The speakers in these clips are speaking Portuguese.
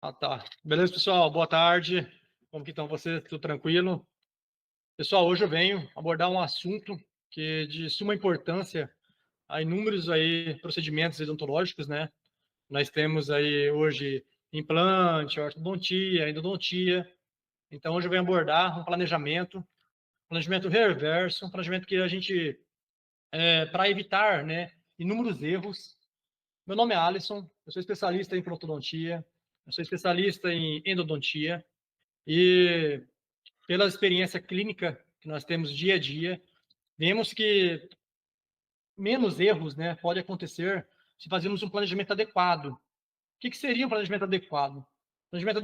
Ah, tá. Beleza, pessoal? Boa tarde. Como que estão vocês? Tudo tranquilo? Pessoal, hoje eu venho abordar um assunto que é de suma importância a inúmeros aí procedimentos odontológicos, né? Nós temos aí hoje implante, ortodontia, endodontia. Então, hoje eu venho abordar um planejamento reverso, um planejamento que a gente, para evitar, né, inúmeros erros. Meu nome é Alisson, eu sou especialista em ortodontia, eu sou especialista em endodontia e pela experiência clínica que nós temos dia a dia, vemos que menos erros, né, pode acontecer se fazermos um planejamento adequado. O que seria um planejamento adequado? Planejamento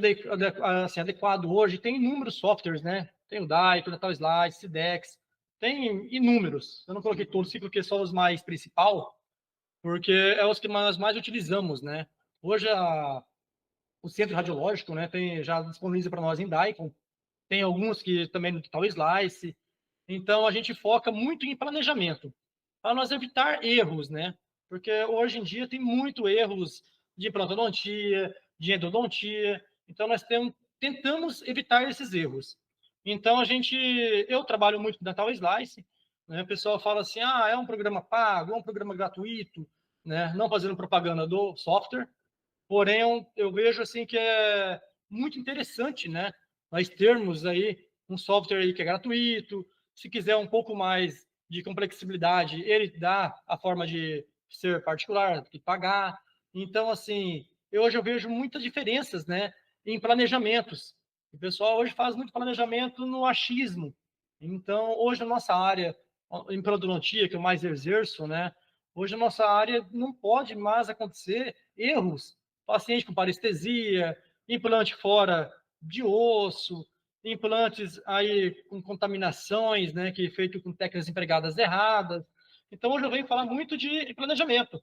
assim, adequado hoje tem inúmeros softwares, né? Tem o Daiko, Dental Slice, Cidex, tem inúmeros. Eu não coloquei todos, porque só os mais principal, porque é os que nós mais utilizamos, né? Hoje o centro radiológico, né, tem já disponibiliza para nós em Daikon, tem alguns que também no Dental Slice. Então, a gente foca muito em planejamento, para nós evitar erros, né? Porque hoje em dia tem muito erros de implantodontia, de endodontia. Então, tentamos evitar esses erros. Então, eu trabalho muito com Dental Slice, né? O pessoal fala assim, é um programa pago, é um programa gratuito, né? Não fazendo propaganda do software. Porém, eu vejo assim que é muito interessante, né? Nós termos aí um software aí que é gratuito. Se quiser um pouco mais de complexibilidade, ele dá a forma de ser particular, de pagar. Então, assim, hoje eu vejo muitas diferenças, né, em planejamentos. O pessoal hoje faz muito planejamento no achismo. Então, hoje a nossa área em periodontia, que eu mais exerço, né, hoje a nossa área não pode mais acontecer erros, paciente com parestesia, implante fora de osso, implantes aí com contaminações, né, que é feito com técnicas empregadas erradas. Então, hoje eu venho falar muito de planejamento.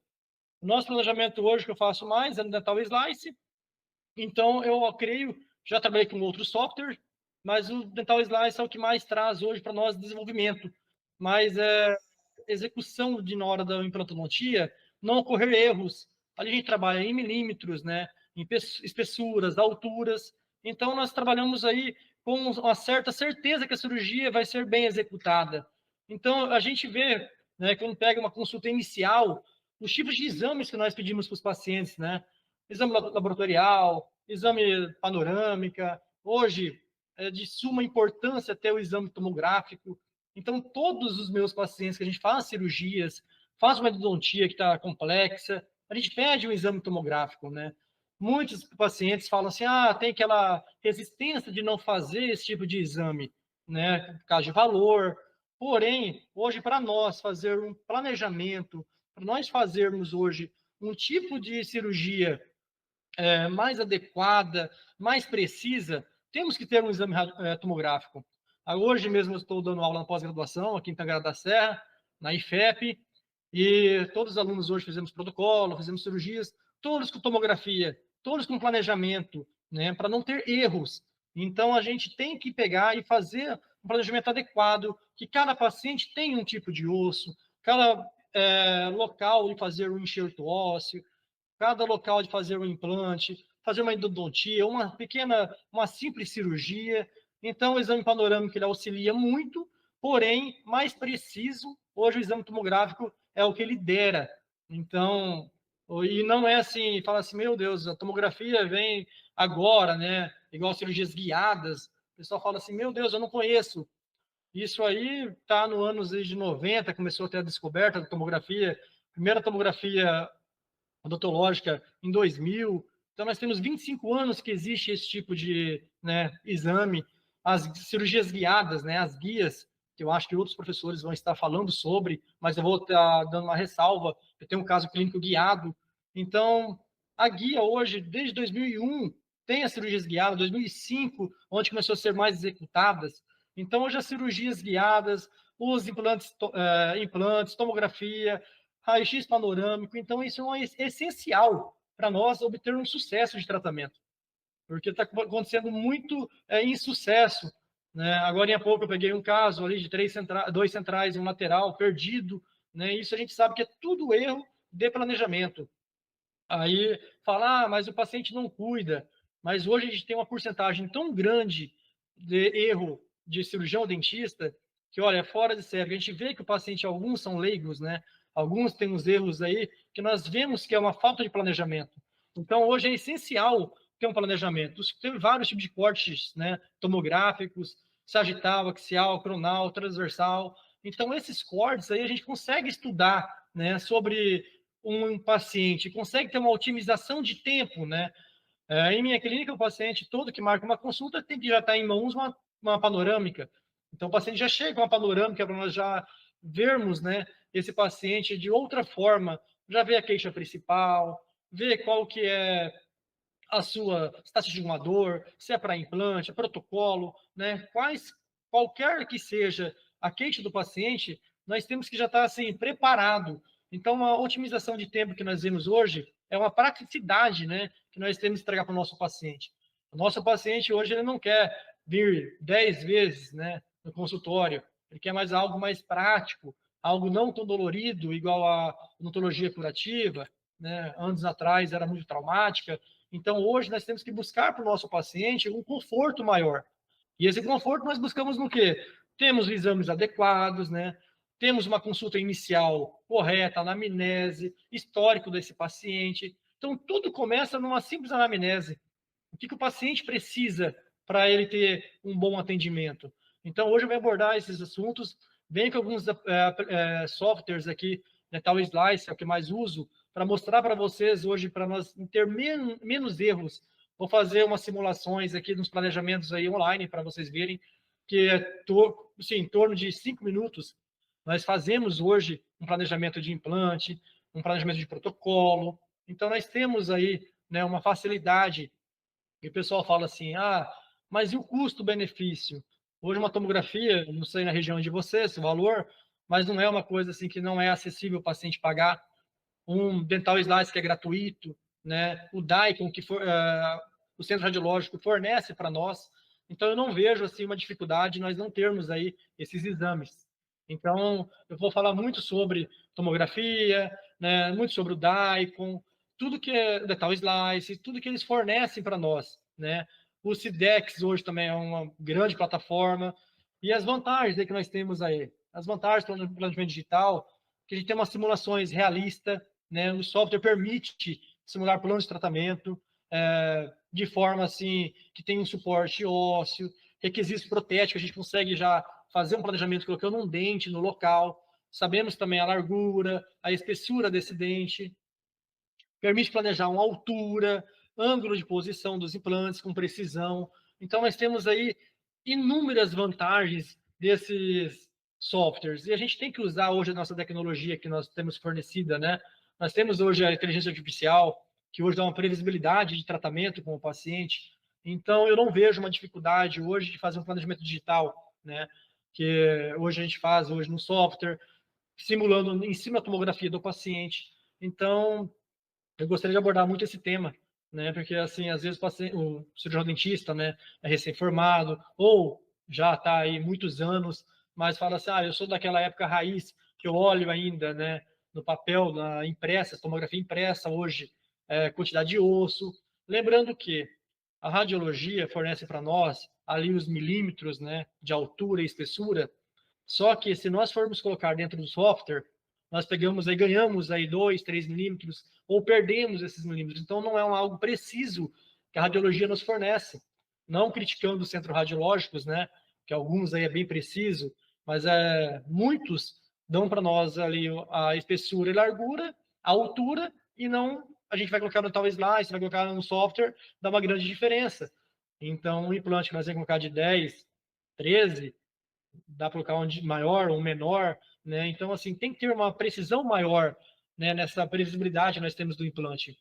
O nosso planejamento hoje que eu faço mais é no Dental Slice. Então, eu creio, já trabalhei com outros softwares, mas o Dental Slice é o que mais traz hoje para nós desenvolvimento. Mas execução na hora da implantodontia, não ocorrer erros. Ali a gente trabalha em milímetros, né, em espessuras, alturas. Então, nós trabalhamos aí com uma certa certeza que a cirurgia vai ser bem executada. Então, a gente vê, né, quando pega uma consulta inicial, os tipos de exames que nós pedimos para os pacientes, né? Exame laboratorial, exame panorâmica. Hoje, é de suma importância ter o exame tomográfico. Então, todos os meus pacientes que a gente faz cirurgias, faz uma endodontia que está complexa, a gente pede um exame tomográfico, né? Muitos pacientes falam assim, tem aquela resistência de não fazer esse tipo de exame, né? Por causa de valor. Porém, hoje, para nós fazer um planejamento, para nós fazermos hoje um tipo de cirurgia mais adequada, mais precisa, temos que ter um exame tomográfico. Hoje mesmo eu estou dando aula na pós-graduação, aqui em Tangará da Serra, na IFEP, e todos os alunos hoje fizemos protocolo, fizemos cirurgias, todos com tomografia, todos com planejamento, né, para não ter erros. Então, a gente tem que pegar e fazer um planejamento adequado, que cada paciente tem um tipo de osso, cada local de fazer um enxerto ósseo, cada local de fazer um implante, fazer uma endodontia, uma simples cirurgia. Então, o exame panorâmico ele auxilia muito, porém, mais preciso, hoje o exame tomográfico é o que ele dera. Então, e não é assim, fala assim, meu Deus, a tomografia vem agora, né? Igual cirurgias guiadas. O pessoal fala assim, meu Deus, eu não conheço. Isso aí está no anos de 90, começou a ter a descoberta da tomografia, primeira tomografia odontológica em 2000. Então, nós temos 25 anos que existe esse tipo de, né, exame. As cirurgias guiadas, né, as guias, que eu acho que outros professores vão estar falando sobre, mas eu vou estar dando uma ressalva. Eu tenho um caso clínico guiado. Então, a guia hoje, desde 2001, tem as cirurgias guiadas, 2005, onde começou a ser mais executadas. Então, hoje as cirurgias guiadas, os implantes, tomografia, raio-x panorâmico. Então, isso é essencial para nós obter um sucesso de tratamento, porque está acontecendo muito insucesso. Né? Agora, há pouco, eu peguei um caso ali de dois centrais e um lateral perdido. Né? Isso a gente sabe que é tudo erro de planejamento. Aí fala, mas o paciente não cuida. mas hoje a gente tem uma porcentagem tão grande de erro de cirurgião dentista que, olha, é fora de série. A gente vê que o paciente, alguns são leigos, né? Alguns têm uns erros aí que nós vemos que é uma falta de planejamento. Então, hoje é essencial ter um planejamento. Tem vários tipos de cortes, né? Tomográficos, sagital, axial, coronal, transversal. Então, esses cortes aí a gente consegue estudar, né, sobre um paciente, consegue ter uma otimização de tempo, né? Em minha clínica, o paciente todo que marca uma consulta tem que já estar em mãos uma panorâmica. Então, o paciente já chega com uma panorâmica para nós já vermos, né, esse paciente de outra forma, já ver a queixa principal, ver qual que é a sua, se está sentindo uma dor, se é para implante, é protocolo, né, qualquer que seja a queixa do paciente, nós temos que já estar assim, preparado. Então, a otimização de tempo que nós vemos hoje é uma praticidade, né, que nós temos que entregar para o nosso paciente. O nosso paciente hoje ele não quer vir 10 vezes, né, no consultório, ele quer mais algo mais prático, algo não tão dolorido, igual a odontologia curativa, né, anos atrás era muito traumática. Então, hoje nós temos que buscar para o nosso paciente um conforto maior. E esse conforto nós buscamos no quê? Temos exames adequados, né? Temos uma consulta inicial correta, anamnese, histórico desse paciente. Então, tudo começa numa simples anamnese. O que o paciente precisa para ele ter um bom atendimento? Então, hoje eu vou abordar esses assuntos, bem com alguns softwares aqui, né, tal Slice, é o que mais uso, para mostrar para vocês hoje, para nós ter menos erros. Vou fazer umas simulações aqui nos planejamentos aí online para vocês verem que assim, em torno de 5 minutos nós fazemos hoje um planejamento de implante, um planejamento de protocolo. Então nós temos aí, né, uma facilidade. E o pessoal fala assim: ah, mas e o custo-benefício? Hoje uma tomografia, não sei na região de vocês o valor, mas não é uma coisa assim que não é acessível o paciente pagar. Um dental slice que é gratuito, né? O DICOM que o centro radiológico fornece para nós. Então eu não vejo assim uma dificuldade nós não termos aí esses exames. Então eu vou falar muito sobre tomografia, né? Muito sobre o DICOM, tudo que é dental slice, tudo que eles fornecem para nós, né? O Cidex hoje também é uma grande plataforma e as vantagens que nós temos aí, as vantagens do planejamento digital, que a gente tem umas simulações realistas, né? O software permite simular planos de tratamento de forma assim que tem um suporte ósseo, requisitos protéticos, a gente consegue já fazer um planejamento colocando um dente no local, sabemos também a largura, a espessura desse dente, permite planejar uma altura, ângulo de posição dos implantes com precisão. Então, nós temos aí inúmeras vantagens desses softwares. E a gente tem que usar hoje a nossa tecnologia que nós temos fornecida, né? Nós temos hoje a inteligência artificial, que hoje dá uma previsibilidade de tratamento com o paciente. Então, eu não vejo uma dificuldade hoje de fazer um planejamento digital, né? Que hoje a gente faz hoje no software, simulando em cima da tomografia do paciente. Então, eu gostaria de abordar muito esse tema, né? Porque, assim, às vezes o cirurgião dentista, né, é recém-formado ou já está aí muitos anos, mas fala assim, ah, eu sou daquela época raiz, que eu olho ainda, né, no papel, na impressa, tomografia impressa hoje, quantidade de osso. Lembrando que a radiologia fornece para nós ali os milímetros, né, de altura e espessura, só que se nós formos colocar dentro do software, nós pegamos aí, ganhamos aí 2, 3 milímetros, ou perdemos esses milímetros. Então, não é algo preciso que a radiologia nos fornece. Não criticando os centros radiológicos, né? Que alguns aí é bem preciso, mas muitos dão para nós ali a espessura e largura, a altura, e não a gente vai colocar no tal slice, vai colocar no software, dá uma grande diferença. Então, um implante que nós vamos colocar de 10, 13, dá para colocar um maior ou um menor, né? Então, assim, tem que ter uma precisão maior, né, nessa previsibilidade que nós temos do implante.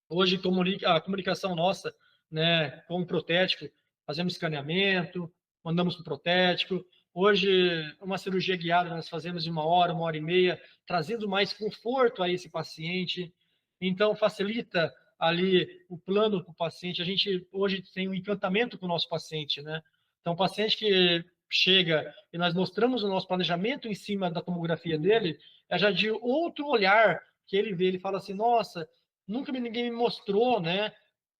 Hoje, a comunicação nossa, né, com o protético, fazemos escaneamento, mandamos para o protético. Hoje, uma cirurgia guiada nós fazemos de 1 hora e meia, trazendo mais conforto a esse paciente. Então, facilita ali o plano para o paciente. A gente hoje tem um encantamento com o nosso paciente, né? Então, o paciente que chega e nós mostramos o nosso planejamento em cima da tomografia dele, é já de outro olhar que ele vê. Ele fala assim, nossa, nunca ninguém me mostrou, né?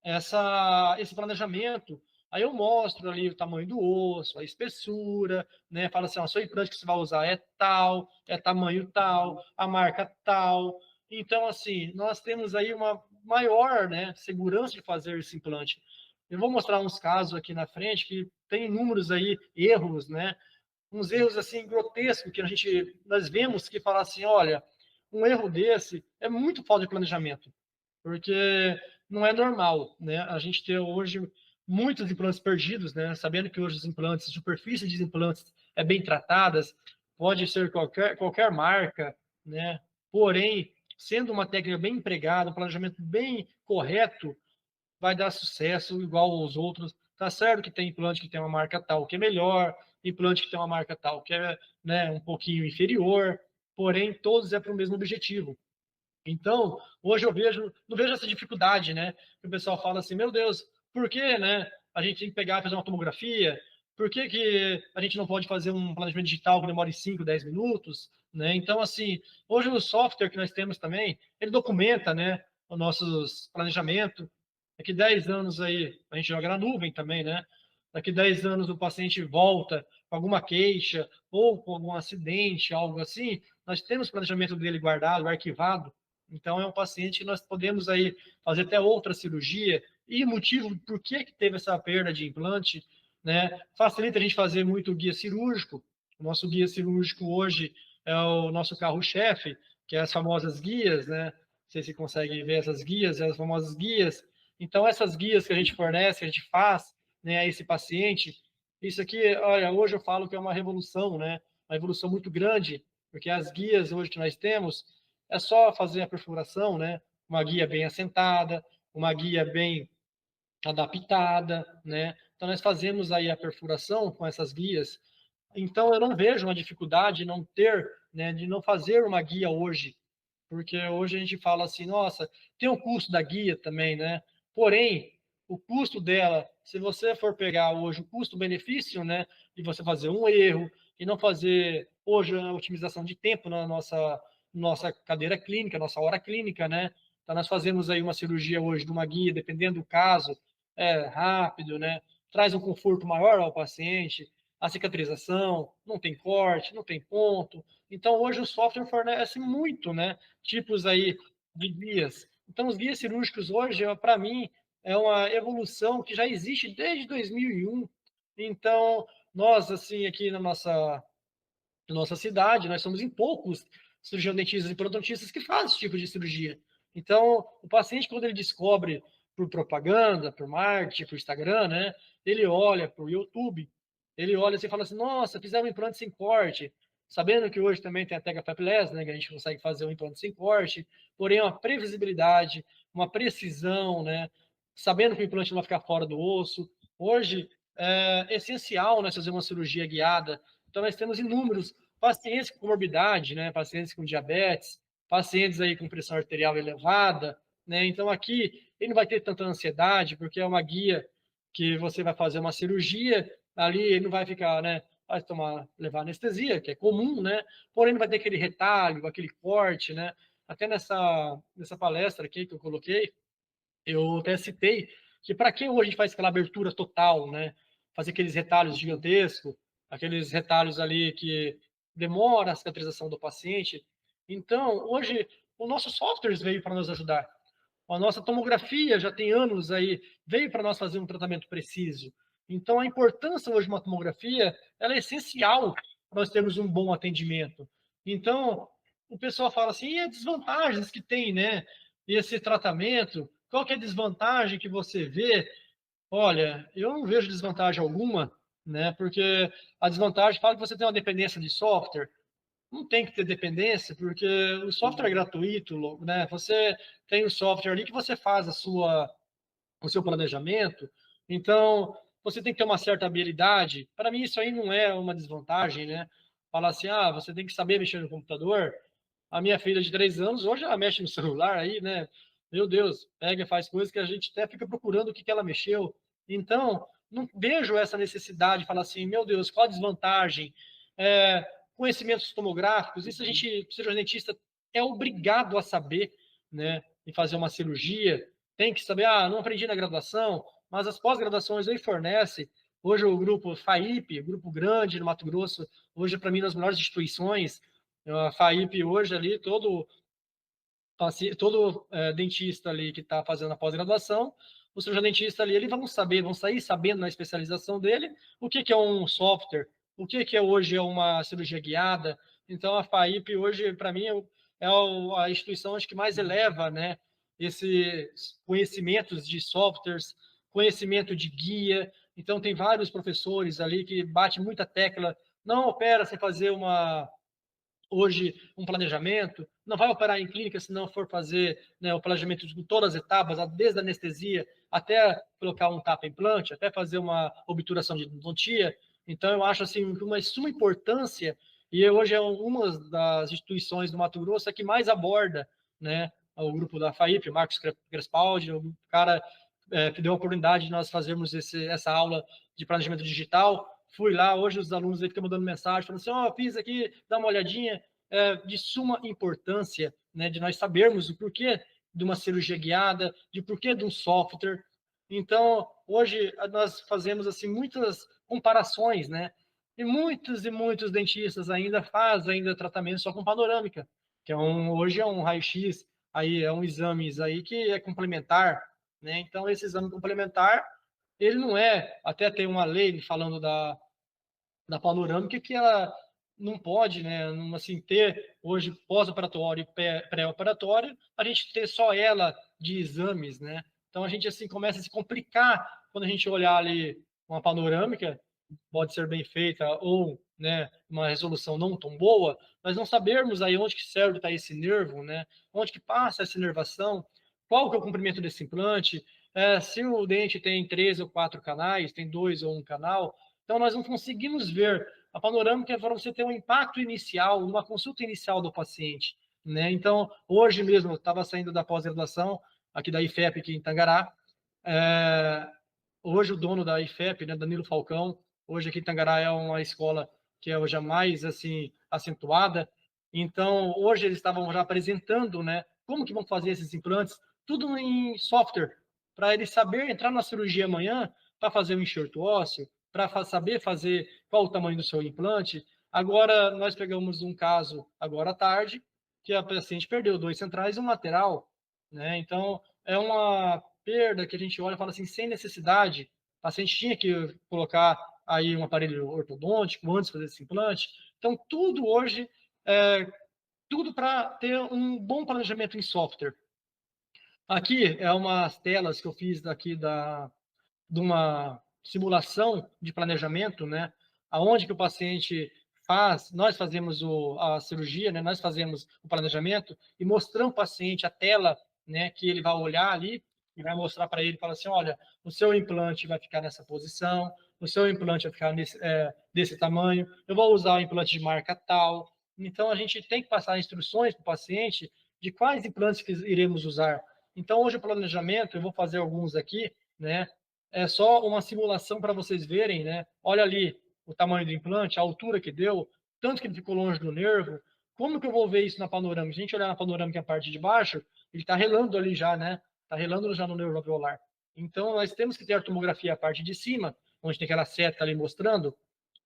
esse planejamento. Aí eu mostro ali o tamanho do osso, a espessura, né? Fala assim, ó, seu implante que você vai usar é tal, é tamanho tal, a marca tal. Então, assim, nós temos aí uma maior, né, segurança de fazer esse implante. Eu vou mostrar uns casos aqui na frente que tem inúmeros aí erros, né? Uns erros assim grotescos que nós vemos que fala assim, olha, um erro desse é muito falta de planejamento, porque não é normal, né? A gente ter hoje muitos implantes perdidos, né? Sabendo que hoje os implantes, a superfície de implantes é bem tratadas, pode ser qualquer marca, né? Porém, sendo uma técnica bem empregada, um planejamento bem correto, vai dar sucesso igual aos outros. Tá certo que tem implante que tem uma marca tal que é melhor, implante que tem uma marca tal que é, né, um pouquinho inferior, porém todos é para o mesmo objetivo. Então, hoje não vejo essa dificuldade, né? Que o pessoal fala assim, meu Deus, por que, né? A gente tem que pegar e fazer uma tomografia? Por que, que a gente não pode fazer um planejamento digital que demore 5, 10 minutos? Né? Então, assim, hoje o software que nós temos também, ele documenta, né, os nossos planejamentos. Daqui 10 anos aí, a gente joga na nuvem também, né? Daqui 10 anos o paciente volta com alguma queixa ou com algum acidente, algo assim, nós temos o planejamento dele guardado, arquivado. Então é um paciente que nós podemos aí fazer até outra cirurgia e o motivo por que teve essa perda de implante, né? Facilita a gente fazer muito guia cirúrgico. O nosso guia cirúrgico hoje é o nosso carro-chefe, que é as famosas guias, né? Não sei se consegue ver essas guias, as famosas guias. Então essas guias que a gente fornece, que a gente faz, né, a esse paciente, isso aqui, olha, hoje eu falo que é uma revolução, né? Uma evolução muito grande, porque as guias hoje que nós temos é só fazer a perfuração, né? Uma guia bem assentada, uma guia bem adaptada, né? Então nós fazemos aí a perfuração com essas guias. Então eu não vejo uma dificuldade de não ter, né, de não fazer uma guia hoje, porque hoje a gente fala assim, nossa, tem o custo da guia também, né? Porém, o custo dela, se você for pegar hoje o custo-benefício, né, de você fazer um erro e não fazer hoje a otimização de tempo na nossa cadeira clínica, nossa hora clínica, né? Então nós fazemos aí uma cirurgia hoje de uma guia, dependendo do caso, rápido, né? Traz um conforto maior ao paciente, a cicatrização, não tem corte, não tem ponto. Então hoje o software fornece muito, né? Tipos aí de guias. Então, os guias cirúrgicos hoje, para mim, é uma evolução que já existe desde 2001. Então, nós, assim, aqui na nossa cidade, nós somos em poucos cirurgiões dentistas e periodontistas que fazem esse tipo de cirurgia. Então, o paciente, quando ele descobre por propaganda, por marketing, por Instagram, né, ele olha por YouTube, ele olha assim e fala assim, nossa, fizeram um implante sem corte, sabendo que hoje também tem a Tega Fabless, né, que a gente consegue fazer um implante sem corte, porém uma previsibilidade, uma precisão, né, sabendo que o implante não vai ficar fora do osso. Hoje é essencial nós fazer uma cirurgia guiada. Então nós temos inúmeros pacientes com comorbidade, né, pacientes com diabetes, pacientes aí com pressão arterial elevada, né? Então aqui ele não vai ter tanta ansiedade, porque é uma guia que você vai fazer uma cirurgia, ali ele não vai ficar, né, vai levar anestesia, que é comum, né? Porém não vai ter aquele retalho, aquele corte, né? Até nessa palestra aqui que eu coloquei, eu até citei que para que hoje a gente faz aquela abertura total, né? Fazer aqueles retalhos gigantescos, aqueles retalhos ali que demora a cicatrização do paciente. Então, hoje, os nossos softwares veio para nos ajudar. A nossa tomografia já tem anos aí, veio para nós fazer um tratamento preciso. Então, a importância hoje de uma tomografia, ela é essencial para nós termos um bom atendimento. Então, o pessoal fala assim, e as desvantagens que tem, né? Esse tratamento, qual que é a desvantagem que você vê? Olha, eu não vejo desvantagem alguma, né? Porque a desvantagem fala que você tem uma dependência de software. Não tem que ter dependência, porque o software é gratuito, né? Você tem o software ali que você faz o seu planejamento. Então, você tem que ter uma certa habilidade. Para mim, isso aí não é uma desvantagem, né? Falar assim, ah, você tem que saber mexer no computador. A minha filha de 3 anos, hoje ela mexe no celular aí, né? Meu Deus, pega e faz coisas que a gente até fica procurando o que ela mexeu. Então, não vejo essa necessidade de falar assim, meu Deus, qual a desvantagem? É, conhecimentos tomográficos, isso a gente, o cirurgião dentista, é obrigado a saber, né? Em fazer uma cirurgia, tem que saber, não aprendi na graduação, mas as pós-graduações aí fornecem. Hoje o grupo FAIP, grupo grande no Mato Grosso, hoje para mim das melhores instituições, a FAIP hoje ali, todo dentista ali que está fazendo a pós-graduação, o cirurgião dentista ali, eles vão sair sabendo na especialização dele o que, que é um software, o que, que é hoje é uma cirurgia guiada. Então, a FAIP hoje, para mim, é a instituição acho que mais eleva, né, esses conhecimentos de softwares, conhecimento de guia. Então, tem vários professores ali que batem muita tecla, não opera sem fazer hoje um planejamento, não vai operar em clínica se não for fazer, né, o planejamento de todas as etapas, desde a anestesia até colocar um tapa-implante, até fazer uma obturação de endodontia. Então, eu acho assim uma suma importância, e hoje é uma das instituições do Mato Grosso que mais aborda, né, o grupo da FAIP, Marcos Crespaldi, o cara que deu a oportunidade de nós fazermos essa aula de planejamento digital. Fui lá, hoje os alunos aí ficam mandando mensagem, falando assim, fiz aqui, dá uma olhadinha, de suma importância, né, de nós sabermos o porquê de uma cirurgia guiada, de porquê de um software. Então, hoje nós fazemos assim muitas comparações, né? E muitos dentistas ainda fazem tratamento só com panorâmica, que hoje é um raio-x, aí é um exame aí que é complementar, né? Então, esse exame complementar, ele não até tem uma lei falando da panorâmica que ela não pode, né, assim, ter hoje pós-operatório e pré-operatório, a gente ter só ela de exames, né? Então a gente assim começa a se complicar quando a gente olhar ali uma panorâmica, pode ser bem feita ou, né, uma resolução não tão boa, mas não sabermos aí onde que serve tá esse nervo, né? Onde que passa essa inervação, qual que é o comprimento desse implante, se o dente tem 3 ou 4 canais, tem 2 ou 1 canal, então, nós não conseguimos ver. A panorâmica é para você ter um impacto inicial, uma consulta inicial do paciente, né? Então, hoje mesmo, eu estava saindo da pós-graduação, aqui da IFEP, aqui em Tangará. Hoje, o dono da IFEP, né, Danilo Falcão, hoje aqui em Tangará é uma escola que é hoje a mais, assim, acentuada. Então, hoje eles estavam já apresentando, né, como que vão fazer esses implantes, tudo em software, para ele saber entrar na cirurgia amanhã, para fazer o enxerto ósseo, para saber fazer qual o tamanho do seu implante. Agora, nós pegamos um caso agora à tarde, que a paciente perdeu 2 centrais e um lateral, né? Então, é uma perda que a gente olha e fala assim, sem necessidade. O paciente tinha que colocar aí um aparelho ortodôntico antes de fazer esse implante. Então, tudo hoje, tudo para ter um bom planejamento em software. Aqui é umas telas que eu fiz daqui de uma simulação de planejamento, né? Aonde que o paciente nós fazemos a cirurgia, né? Nós fazemos o planejamento e mostramos para o paciente a tela, né? Que ele vai olhar ali e vai mostrar para ele, fala assim, olha, o seu implante vai ficar nessa posição, o seu implante vai ficar desse tamanho, eu vou usar o implante de marca tal. Então, a gente tem que passar instruções para o paciente de quais implantes que iremos usar. Então, hoje o planejamento, eu vou fazer alguns aqui, né? É só uma simulação para vocês verem, né? Olha ali o tamanho do implante, a altura que deu, tanto que ele ficou longe do nervo. Como que eu vou ver isso na panorâmica? Se a gente olhar na panorâmica a parte de baixo, ele está relando ali já, né? Está relando já no nervo alveolar. Então, nós temos que ter a tomografia a parte de cima, onde tem aquela seta ali mostrando.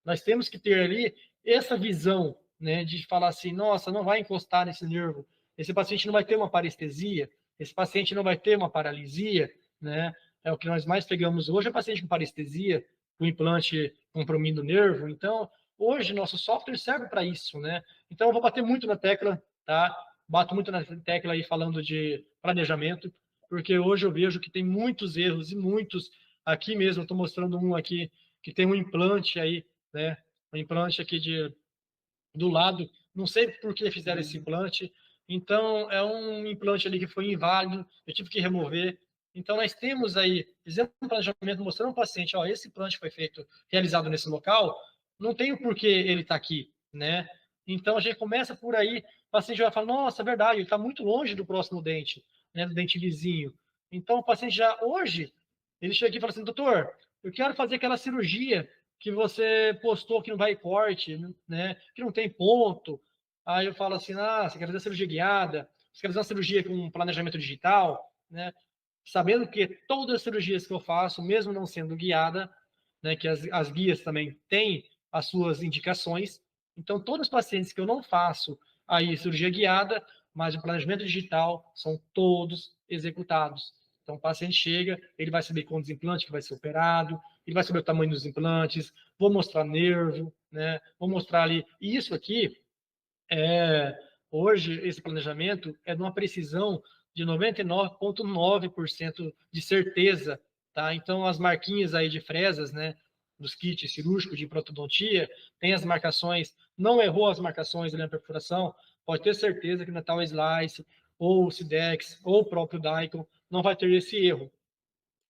Nós temos que ter ali essa visão, né? De falar assim, nossa, não vai encostar nesse nervo. Esse paciente não vai ter uma parestesia, esse paciente não vai ter uma paralisia, né? É o que nós mais pegamos hoje, é paciente com parestesia, com implante comprimindo o nervo. Então, hoje, nosso software serve para isso, né? Então, eu vou bater muito na tecla, tá? Bato muito na tecla aí falando de planejamento, porque hoje eu vejo que tem muitos erros e muitos. Aqui mesmo, eu estou mostrando um aqui que tem um implante aí, né? Um implante aqui do lado. Não sei por que fizeram esse implante. Então, é um implante ali que foi inválido, eu tive que remover. Então, nós temos aí, fizemos um planejamento mostrando ao paciente, ó, esse implante foi realizado nesse local, não tem o porquê ele está aqui, né? Então, a gente começa por aí, o paciente vai falar, nossa, é verdade, ele está muito longe do próximo dente, né, do dente vizinho. Então, o paciente já, hoje, ele chega aqui e fala assim, doutor, eu quero fazer aquela cirurgia que você postou que não vai corte, né? Que não tem ponto. Aí eu falo assim, você quer fazer cirurgia guiada, você quer fazer uma cirurgia com planejamento digital, né? sabendo que todas as cirurgias que eu faço, mesmo não sendo guiada, né, que as guias também têm as suas indicações, então todos os pacientes que eu não faço aí cirurgia guiada, mas o planejamento digital são todos executados. Então o paciente chega, ele vai saber quantos implantes que vai ser operado, ele vai saber o tamanho dos implantes, vou mostrar nervo, né, vou mostrar ali, e isso aqui é, hoje, esse planejamento é de uma precisão de 99,9% de certeza, tá? Então, as marquinhas aí de fresas, né, dos kits cirúrgicos de protodontia, tem as marcações, não errou as marcações ali na perfuração, pode ter certeza que na tal Slice, ou o Sidex, ou o próprio Daikon, não vai ter esse erro.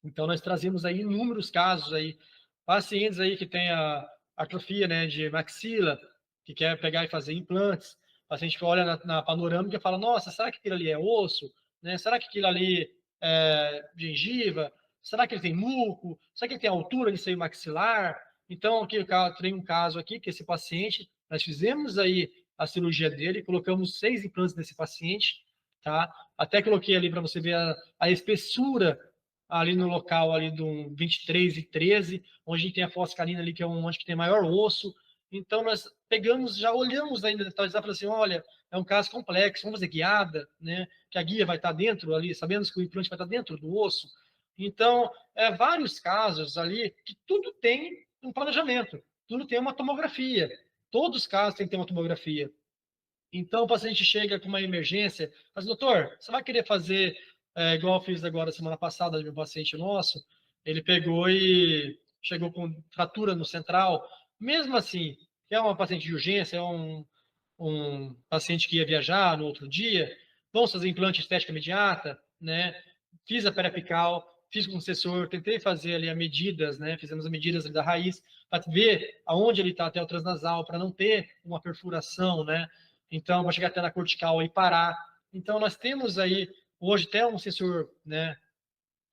Então, nós trazemos aí inúmeros casos aí, pacientes aí que têm a atrofia, né, de maxila, que quer pegar e fazer implantes, paciente que olha na panorâmica e fala, nossa, será que aquilo ali é osso? Né? Será que aquilo ali é gengiva? Será que ele tem muco? Será que ele tem altura de seio maxilar? Então, aqui tem um caso aqui, que esse paciente, nós fizemos aí a cirurgia dele, colocamos 6 implantes nesse paciente, tá? Até coloquei ali para você ver a espessura ali no local ali do 23 e 13, onde a gente tem a foscarina ali, que é onde que tem maior osso. Então, nós pegamos, já olhamos ainda, talvez para assim, olha, é um caso complexo, vamos fazer guiada, né? Que a guia vai estar dentro ali, sabemos que o implante vai estar dentro do osso. Então, vários casos ali que tudo tem um planejamento, tudo tem uma tomografia. Todos os casos têm que ter uma tomografia. Então, o paciente chega com uma emergência, mas, doutor, você vai querer fazer igual eu fiz agora semana passada de um paciente nosso? Ele pegou e chegou com fratura no central. Mesmo assim, que é uma paciente de urgência, é um paciente que ia viajar no outro dia, vamos fazer implante estética imediata, né? Fiz a periapical, fiz com o sensor, tentei fazer ali as medidas, né? Fizemos as medidas da raiz para ver aonde ele está até o transnasal, para não ter uma perfuração, né? Então, vai chegar até na cortical e parar. Então, nós temos aí, hoje, até um sensor, né?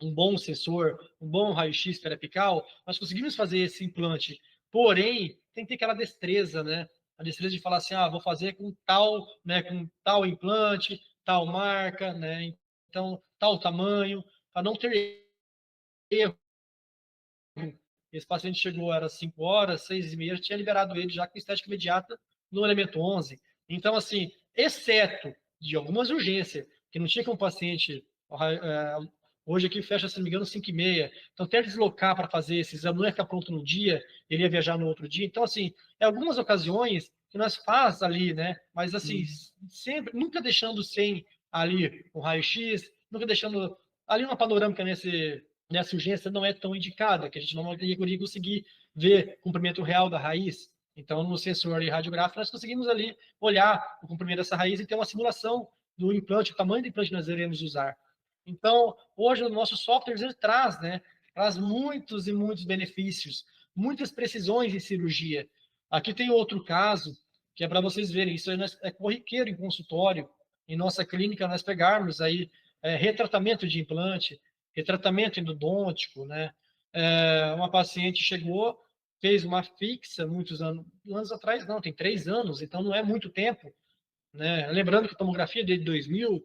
Um bom sensor, um bom raio-x periapical, nós conseguimos fazer esse implante. Porém, tem que ter aquela destreza, né? A destreza de falar assim, vou fazer com tal, né, com tal implante, tal marca, né? Então, tal tamanho, para não ter erro. Esse paciente chegou, era 5 horas, 6h30, tinha liberado ele já com estética imediata no elemento 11. Então, assim, exceto de algumas urgências, que não tinha que um paciente, hoje aqui fecha, se não me engano, 5h30, então ter que deslocar para fazer esse exame, não ia ficar pronto no dia, ele ia viajar no outro dia. Então, assim, em algumas ocasiões que nós faz ali, né, mas assim, sempre, nunca deixando sem ali o raio-x, nunca deixando ali uma panorâmica nessa urgência não é tão indicada, que a gente não iria conseguir ver o comprimento real da raiz. Então, no sensor radiográfico, nós conseguimos ali olhar o comprimento dessa raiz e ter uma simulação do implante, o tamanho do implante que nós iremos usar. Então, hoje, o nosso software ele traz, né, traz muitos e muitos benefícios, muitas precisões em cirurgia. Aqui tem outro caso, que é para vocês verem, isso é corriqueiro em consultório, em nossa clínica, nós pegarmos aí retratamento de implante, retratamento endodôntico, né? Uma paciente chegou, fez uma fixa muitos anos atrás, não, tem 3 anos, então não é muito tempo, né? Lembrando que a tomografia desde 2000,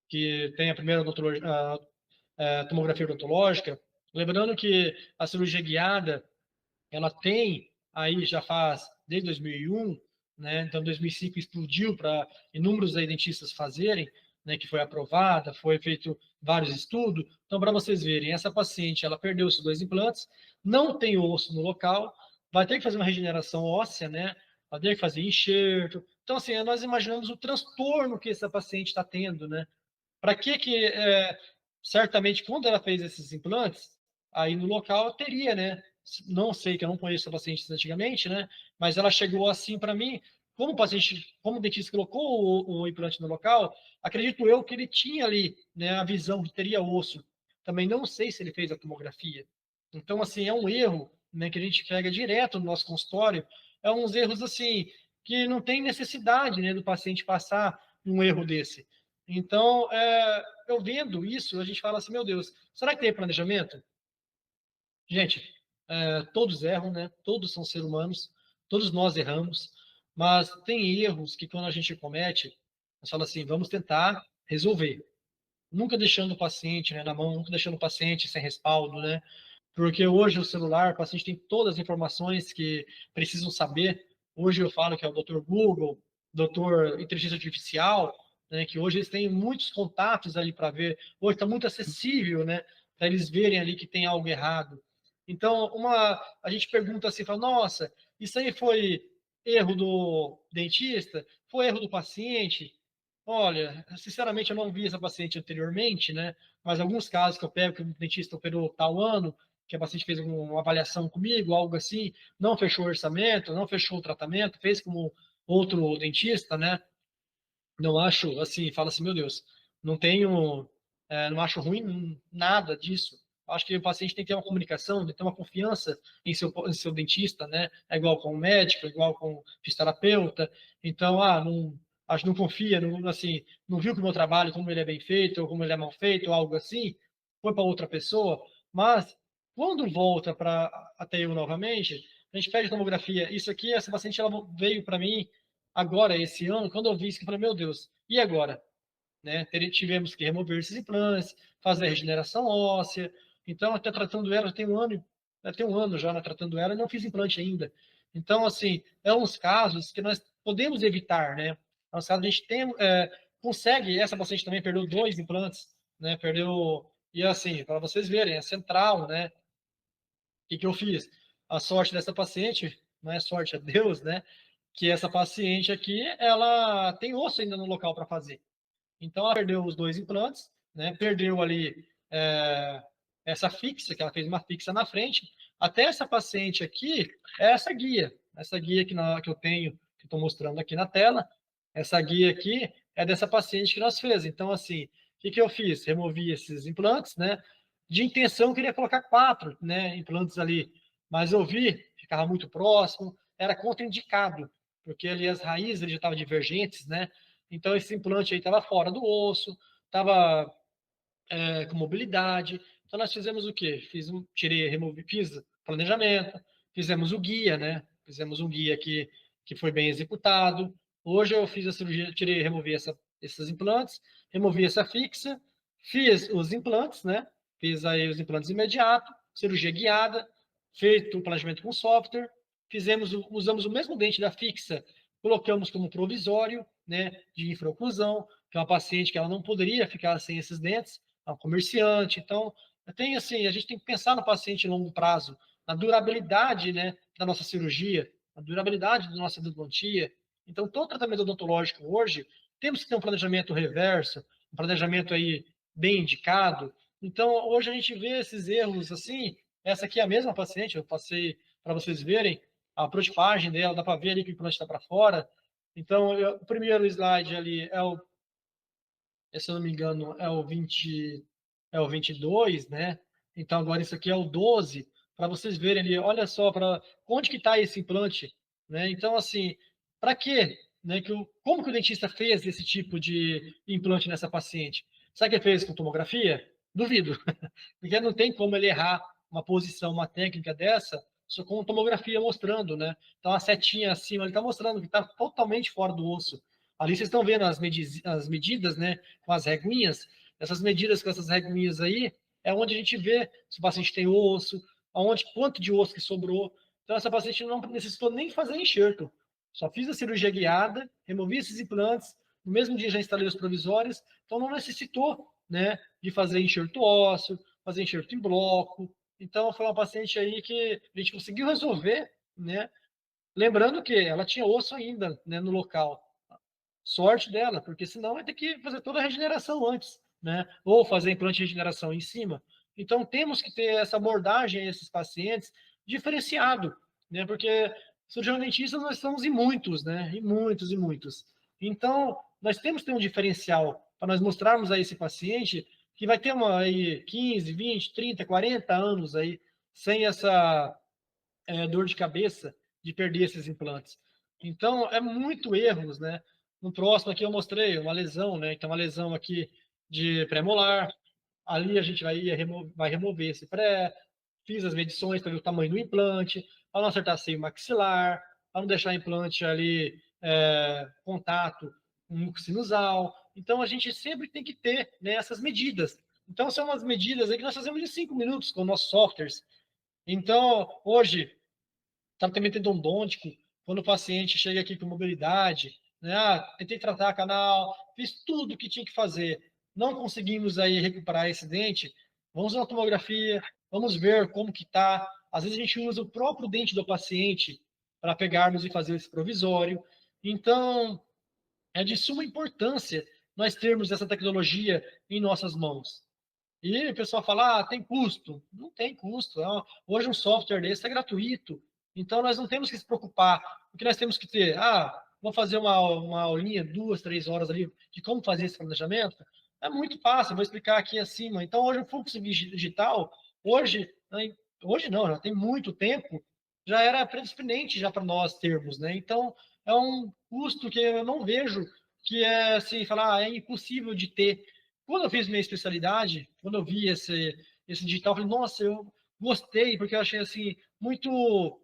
que tem a primeira tomografia odontológica, lembrando que a cirurgia guiada, ela tem aí já faz desde 2001, né? Então 2005 explodiu para inúmeros dentistas fazerem, né? Que foi aprovada, foi feito vários estudos. Então para vocês verem, essa paciente ela perdeu os 2 implantes, não tem osso no local, vai ter que fazer uma regeneração óssea, né? Vai ter que fazer enxerto. Então assim, nós imaginamos o transtorno que essa paciente está tendo, né? Para certamente, quando ela fez esses implantes, aí no local teria, né? Não sei, que eu não conheço a paciente antigamente, né? Mas ela chegou assim para mim, como o paciente, como o dentista colocou o implante no local, acredito eu que ele tinha ali, né, a visão que teria osso. Também não sei se ele fez a tomografia. Então, assim, é um erro, né, que a gente pega direto no nosso consultório. É uns erros, assim, que não tem necessidade, né, do paciente passar um erro desse. Então, eu vendo isso, a gente fala assim, meu Deus, será que tem planejamento? Gente, todos erram, né? Todos são seres humanos, todos nós erramos, mas tem erros que quando a gente comete, a gente fala assim, vamos tentar resolver. nunca deixando o paciente, né, na mão, nunca deixando o paciente sem respaldo, né? Porque hoje o celular, o paciente tem todas as informações que precisam saber. Hoje eu falo que é o Dr. Google, Dr. Inteligência Artificial, né, que hoje eles têm muitos contatos ali para ver. Hoje está muito acessível, né, para eles verem ali que tem algo errado. Então, a gente pergunta assim, fala, nossa, isso aí foi erro do dentista? Foi erro do paciente? Olha, sinceramente, eu não vi essa paciente anteriormente, né? Mas alguns casos que eu pego, que o dentista operou tal ano, que a paciente fez uma avaliação comigo, algo assim, não fechou o orçamento, não fechou o tratamento, fez como outro dentista, né? Não acho, assim, fala assim, meu Deus, não tenho, não acho ruim nada disso. Acho que o paciente tem que ter uma comunicação, tem que ter uma confiança em seu dentista, né? É igual com o médico, é igual com o fisioterapeuta. Então, não, acho que não confia, não, assim, não viu que o meu trabalho, como ele é bem feito, ou como ele é mal feito, ou algo assim, foi para outra pessoa. Mas, quando volta para até eu novamente, a gente pede tomografia. Isso aqui, essa paciente, ela veio para mim agora, esse ano, quando eu vi isso, eu falei, meu Deus, e agora? Né? Tivemos que remover esses implantes, fazer a regeneração óssea. Então, até tratando ela, tem um ano já, né, tratando ela, e não fiz implante ainda. Então, assim, é uns casos que nós podemos evitar, né? É uns casos que a gente tem, consegue, essa paciente também perdeu 2 implantes, né? Perdeu, e assim, para vocês verem, é central, né? O que eu fiz? A sorte dessa paciente, não é sorte, é Deus, né? Que essa paciente aqui, ela tem osso ainda no local para fazer. Então, ela perdeu os 2 implantes, né? Perdeu ali essa fixa, que ela fez uma fixa na frente. Até essa paciente aqui, é essa guia que eu tenho, que estou mostrando aqui na tela, essa guia aqui é dessa paciente que nós fez. Então, assim, o que eu fiz? Removi esses implantes, né? De intenção, eu queria colocar 4, né, implantes ali, mas eu vi, ficava muito próximo, era contraindicado, porque ali as raízes já estavam divergentes, né? Então, esse implante aí estava fora do osso, estava com mobilidade. Então, nós fizemos o quê? Fiz planejamento, fizemos o guia, né? Fizemos um guia que foi bem executado. Hoje eu fiz a cirurgia, removi esses implantes, removi essa fixa, fiz os implantes, né? Fiz aí os implantes imediato, cirurgia guiada, feito o planejamento com software, usamos o mesmo dente da fixa, colocamos como provisório, né, de infraoclusão, que é uma paciente que ela não poderia ficar sem esses dentes, é um comerciante. Então, tem assim, a gente tem que pensar no paciente a longo prazo, na durabilidade, né, da nossa cirurgia, na durabilidade da nossa endodontia. Então, todo tratamento odontológico hoje, temos que ter um planejamento reverso, um planejamento aí bem indicado. Então, hoje a gente vê esses erros assim, essa aqui é a mesma paciente, eu passei para vocês verem a protipagem dela, dá para ver ali que o implante está para fora. Então, o primeiro slide ali se eu não me engano, é o 22, né? Então, agora isso aqui é o 12, para vocês verem ali, olha só, para onde que está esse implante, né? Então, assim, para quê? Né, como que o dentista fez esse tipo de implante nessa paciente? Sabe o que ele fez com tomografia? Duvido, porque não tem como ele errar uma posição, uma técnica dessa, só com tomografia mostrando, né? Então, a setinha acima, ele está mostrando que está totalmente fora do osso. Ali vocês estão vendo as medidas, né? Com as reguinhas. Essas medidas com essas reguinhas aí é onde a gente vê se o paciente tem osso, quanto de osso que sobrou. Então, essa paciente não necessitou nem fazer enxerto. Só fiz a cirurgia guiada, removi esses implantes, no mesmo dia já instalei os provisórios, então não necessitou, né, de fazer enxerto ósseo, fazer enxerto em bloco. Então, foi uma paciente aí que a gente conseguiu resolver, né? Lembrando que ela tinha osso ainda, né, no local. Sorte dela, porque senão vai ter que fazer toda a regeneração antes, né? Ou fazer implante de regeneração em cima. Então, temos que ter essa abordagem a esses pacientes diferenciado, né? Porque cirurgião dentista nós estamos em muitos, né? Em muitos e muitos. Então, nós temos que ter um diferencial para nós mostrarmos a esse paciente que vai ter uma aí 15, 20, 30, 40 anos aí sem essa dor de cabeça de perder esses implantes. Então, é muito erros, né? No próximo aqui eu mostrei uma lesão, né? Então, uma lesão aqui de pré-molar. Ali a gente vai remover esse pré. Fiz as medições para ver o tamanho do implante, para não acertar seio maxilar, para não deixar o implante ali contato com o muco sinusal. Então, a gente sempre tem que ter, né, essas medidas. Então, são umas medidas aí que nós fazemos em 5 minutos com nossos softwares. Então, hoje, tratamento endodôntico, quando o paciente chega aqui com mobilidade, né? Tentei tratar canal, fiz tudo o que tinha que fazer, não conseguimos aí recuperar esse dente, vamos na tomografia, vamos ver como que tá. Às vezes a gente usa o próprio dente do paciente para pegarmos e fazer esse provisório. Então, é de suma importância nós termos essa tecnologia em nossas mãos. E o pessoal fala, tem custo. Não tem custo. Hoje um software desse é gratuito. Então, nós não temos que se preocupar. O que nós temos que ter? Vou fazer uma aulinha, 2, 3 horas ali, de como fazer esse planejamento. É muito fácil, vou explicar aqui acima. Então, hoje o fluxo digital, hoje, né, hoje não, já tem muito tempo, já era predisponente já para nós termos, né? Então, é um custo que eu não vejo que é assim, falar, é impossível de ter. Quando eu fiz minha especialidade, quando eu vi esse digital, eu falei, nossa, eu gostei, porque eu achei assim muito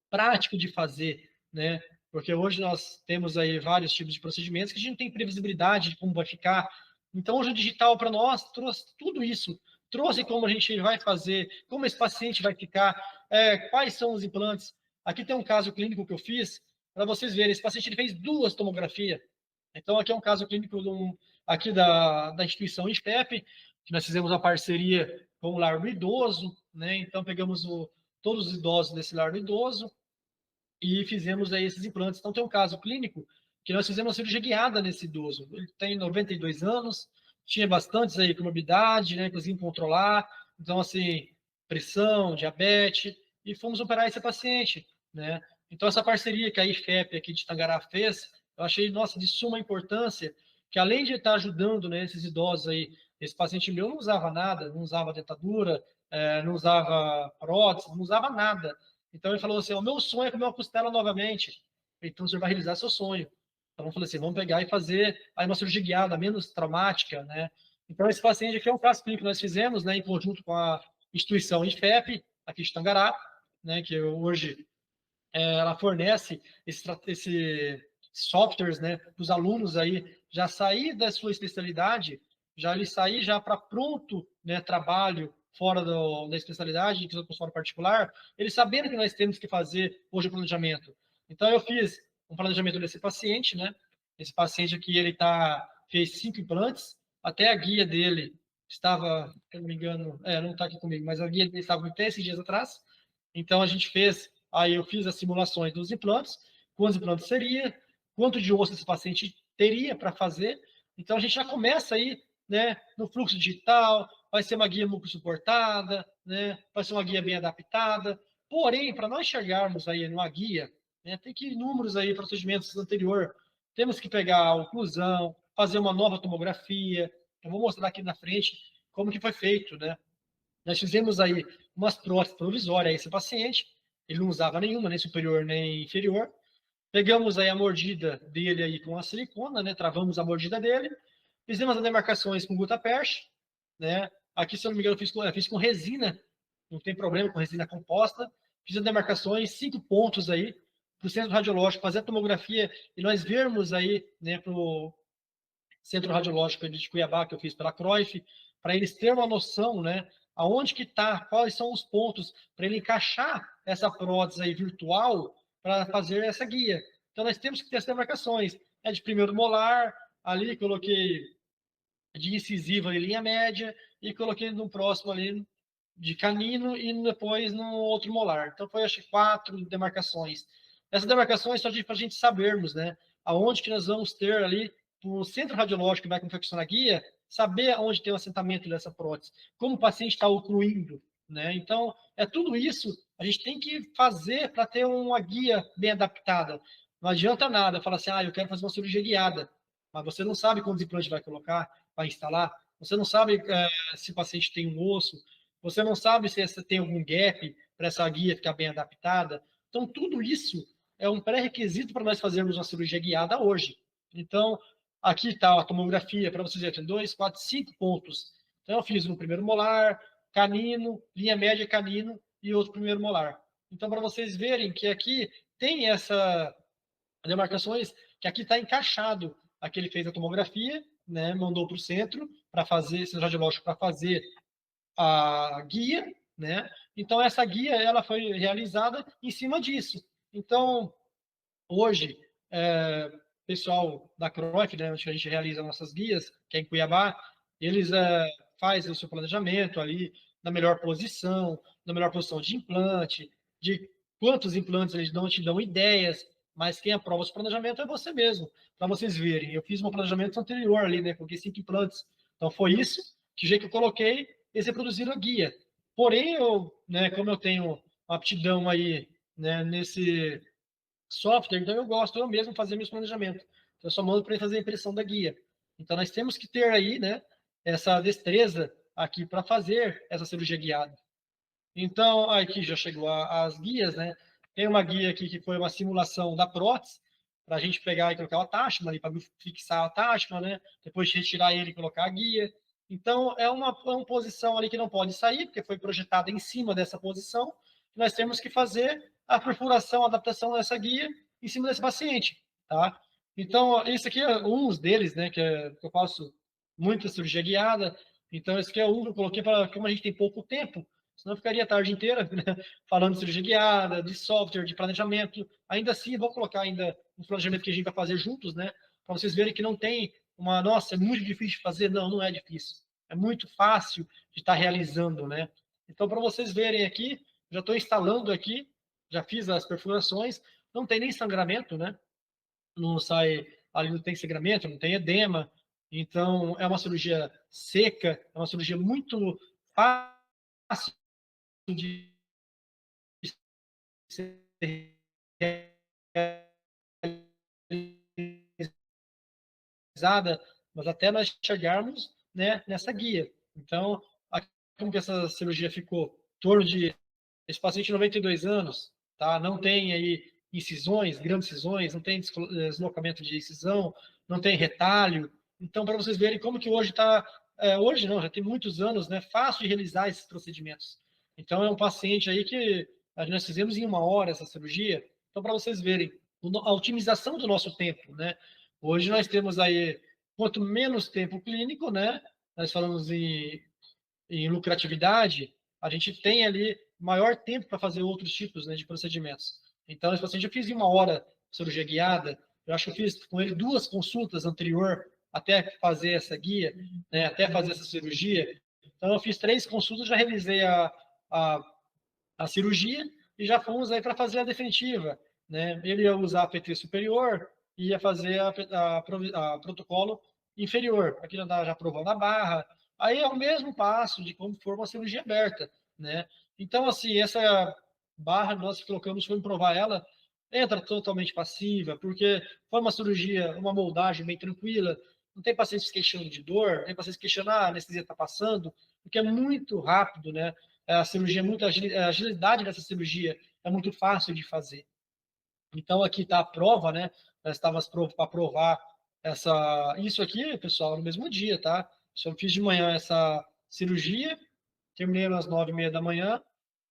prático de fazer, né? Porque hoje nós temos aí vários tipos de procedimentos que a gente não tem previsibilidade de como vai ficar. Então, hoje o digital para nós trouxe tudo isso, trouxe como a gente vai fazer, como esse paciente vai ficar, quais são os implantes. Aqui tem um caso clínico que eu fiz, para vocês verem, esse paciente ele fez 2 tomografias. Então, aqui é um caso clínico aqui da instituição IFEP, que nós fizemos uma parceria com o Lar do Idoso, né? Então, pegamos todos os idosos desse lar do idoso e fizemos aí esses implantes. Então, tem um caso clínico que nós fizemos uma cirurgia guiada nesse idoso. Ele tem 92 anos, tinha bastantes aí comorbidade, né? Conseguimos controlar. Então, assim, pressão, diabetes, e fomos operar esse paciente, né? Então, essa parceria que a IFEP aqui de Tangará fez, eu achei, nossa, de suma importância, que além de estar ajudando, né, esses idosos aí, esse paciente meu não usava nada, não usava dentadura, não usava prótese, não usava nada. Então ele falou assim: o meu sonho é comer uma costela novamente. Então você vai realizar seu sonho. Então eu falei assim: vamos pegar e fazer aí uma cirurgia guiada, menos traumática, né? Então esse paciente aqui é um caso clínico que nós fizemos, né, em conjunto com a instituição IFEP, aqui de Tangará, né, que hoje ela fornece esse softwares, né, para os alunos aí já sair da sua especialidade, já ele sair já para pronto, né, trabalho fora da especialidade, que é consultório particular, eles sabendo que nós temos que fazer hoje o planejamento. Então eu fiz um planejamento desse paciente, né? Esse paciente aqui fez 5 implantes, até a guia dele estava, se não me engano, não está aqui comigo, mas a guia dele estava até esses dias atrás. Então a gente fez, aí eu fiz as simulações dos implantes, quantos implantes seria, quanto de osso esse paciente teria para fazer. Então a gente já começa aí, né, no fluxo digital, vai ser uma guia muito suportada, né, vai ser uma guia bem adaptada. Porém, para nós chegarmos aí numa guia, né, tem que ir números aí, procedimentos anterior, temos que pegar a oclusão, fazer uma nova tomografia. Eu vou mostrar aqui na frente como que foi feito, né? Nós fizemos aí umas próteses provisórias a esse paciente, ele não usava nenhuma, nem superior nem inferior. Pegamos aí a mordida dele aí com a silicona, né? Travamos a mordida dele, fizemos as demarcações com gutapercha, né? Aqui, se eu não me engano, eu fiz com resina, não tem problema com resina composta. Fiz as demarcações, 5 pontos aí, para o centro radiológico fazer a tomografia e nós vermos aí, né, para o centro radiológico de Cuiabá, que eu fiz pela Cruyff, para eles terem uma noção, né, aonde que está, quais são os pontos, para ele encaixar essa prótese aí virtual para fazer essa guia. Então, nós temos que ter as demarcações. É de primeiro molar, ali coloquei de incisiva em linha média e coloquei no próximo ali de canino e depois no outro molar. Então, foi, acho que 4 demarcações. Essas demarcações só para a gente sabermos, né, aonde que nós vamos ter ali o centro radiológico que vai confeccionar a guia, saber onde tem o assentamento dessa prótese, como o paciente está ocluindo, né? Então, é tudo isso a gente tem que fazer para ter uma guia bem adaptada. Não adianta nada falar assim, eu quero fazer uma cirurgia guiada, mas você não sabe quantos implantes vai colocar, vai instalar, você não sabe se o paciente tem um osso, você não sabe se tem algum gap para essa guia ficar bem adaptada. Então, tudo isso é um pré-requisito para nós fazermos uma cirurgia guiada hoje. Então, aqui está a tomografia, para vocês verem, tem 2, 4, 5 pontos. Então, eu fiz no primeiro molar, canino, linha média canino e outro primeiro molar. Então, para vocês verem que aqui tem essa demarcações, que aqui está encaixado. Aqui ele fez a tomografia, né, mandou para o centro para fazer, centro radiológico, para fazer a guia, né? Então, essa guia ela foi realizada em cima disso. Então, hoje, pessoal da CROIF, né, onde a gente realiza nossas guias, que é em Cuiabá, eles fazem o seu planejamento ali na melhor posição, na melhor posição de implante, de quantos implantes eles não te dão ideias, mas quem aprova o planejamento é você mesmo, para vocês verem. Eu fiz um planejamento anterior ali, né, coloquei 5 implantes. Então, foi isso, que jeito que eu coloquei, eles reproduziram a guia. Porém, eu, né, como eu tenho uma aptidão aí, né, nesse software, então eu gosto eu mesmo fazer meus planejamentos. Então, eu só mando para ele fazer a impressão da guia. Então, nós temos que ter aí, né, essa destreza aqui para fazer essa cirurgia guiada. Então, aqui já chegou as guias, né? Tem uma guia aqui que foi uma simulação da prótese, para a gente pegar e colocar o attachment ali, para fixar o attachment, né? Depois de retirar ele e colocar a guia. Então, é uma posição ali que não pode sair, porque foi projetada em cima dessa posição. Nós temos que fazer a perfuração, a adaptação dessa guia em cima desse paciente, tá? Então, isso aqui é uns deles, né? Que eu faço muita cirurgia guiada. Então, esse aqui é um que eu coloquei para, como a gente tem pouco tempo, senão ficaria a tarde inteira, né, falando de cirurgia guiada, de software, de planejamento. Ainda assim, vou colocar ainda um planejamento que a gente vai fazer juntos, né? Para vocês verem que não tem uma, nossa, é muito difícil de fazer. Não, não é difícil. É muito fácil de estar realizando, né? Então, para vocês verem aqui, já estou instalando aqui, já fiz as perfurações, não tem nem sangramento, né? Não sai, ali não tem sangramento, não tem edema. Então, é uma cirurgia seca, é uma cirurgia muito fácil de ser realizada, mas até nós chegarmos, né, nessa guia. Então, como que essa cirurgia ficou? Em torno de esse paciente de 92 anos, tá? Não tem aí incisões, grandes incisões, não tem deslocamento de incisão, não tem retalho. Então, para vocês verem como que hoje está, hoje não, já tem muitos anos, né? Fácil de realizar esses procedimentos. Então, é um paciente aí que nós fizemos em 1 hora essa cirurgia. Então, para vocês verem a otimização do nosso tempo, né? Hoje nós temos aí, quanto menos tempo clínico, né? Nós falamos em lucratividade, a gente tem ali maior tempo para fazer outros tipos, né, de procedimentos. Então, esse paciente eu fiz em 1 hora cirurgia guiada, eu acho que eu fiz com ele 2 consultas anterior até fazer essa guia, né, até fazer essa cirurgia. Então, eu fiz 3 consultas, já realizei a, a cirurgia e já fomos aí para fazer a definitiva. Né? Ele ia usar a PT superior e ia fazer a protocolo inferior. Aqui já aprovando a barra. Aí é o mesmo passo de como for uma cirurgia aberta. Né? Então, assim, essa barra nós colocamos, foi provar ela, entra totalmente passiva, porque foi uma cirurgia, uma moldagem bem tranquila, não tem pacientes queixando de dor, não tem pacientes queixando, a anestesia está passando, porque é muito rápido, né? A cirurgia, a agilidade dessa cirurgia é muito fácil de fazer. Então, aqui está a prova, né? Nós estávamos para provar isso aqui, pessoal, no mesmo dia, tá? Eu fiz de manhã essa cirurgia, terminei às 9h30 da manhã,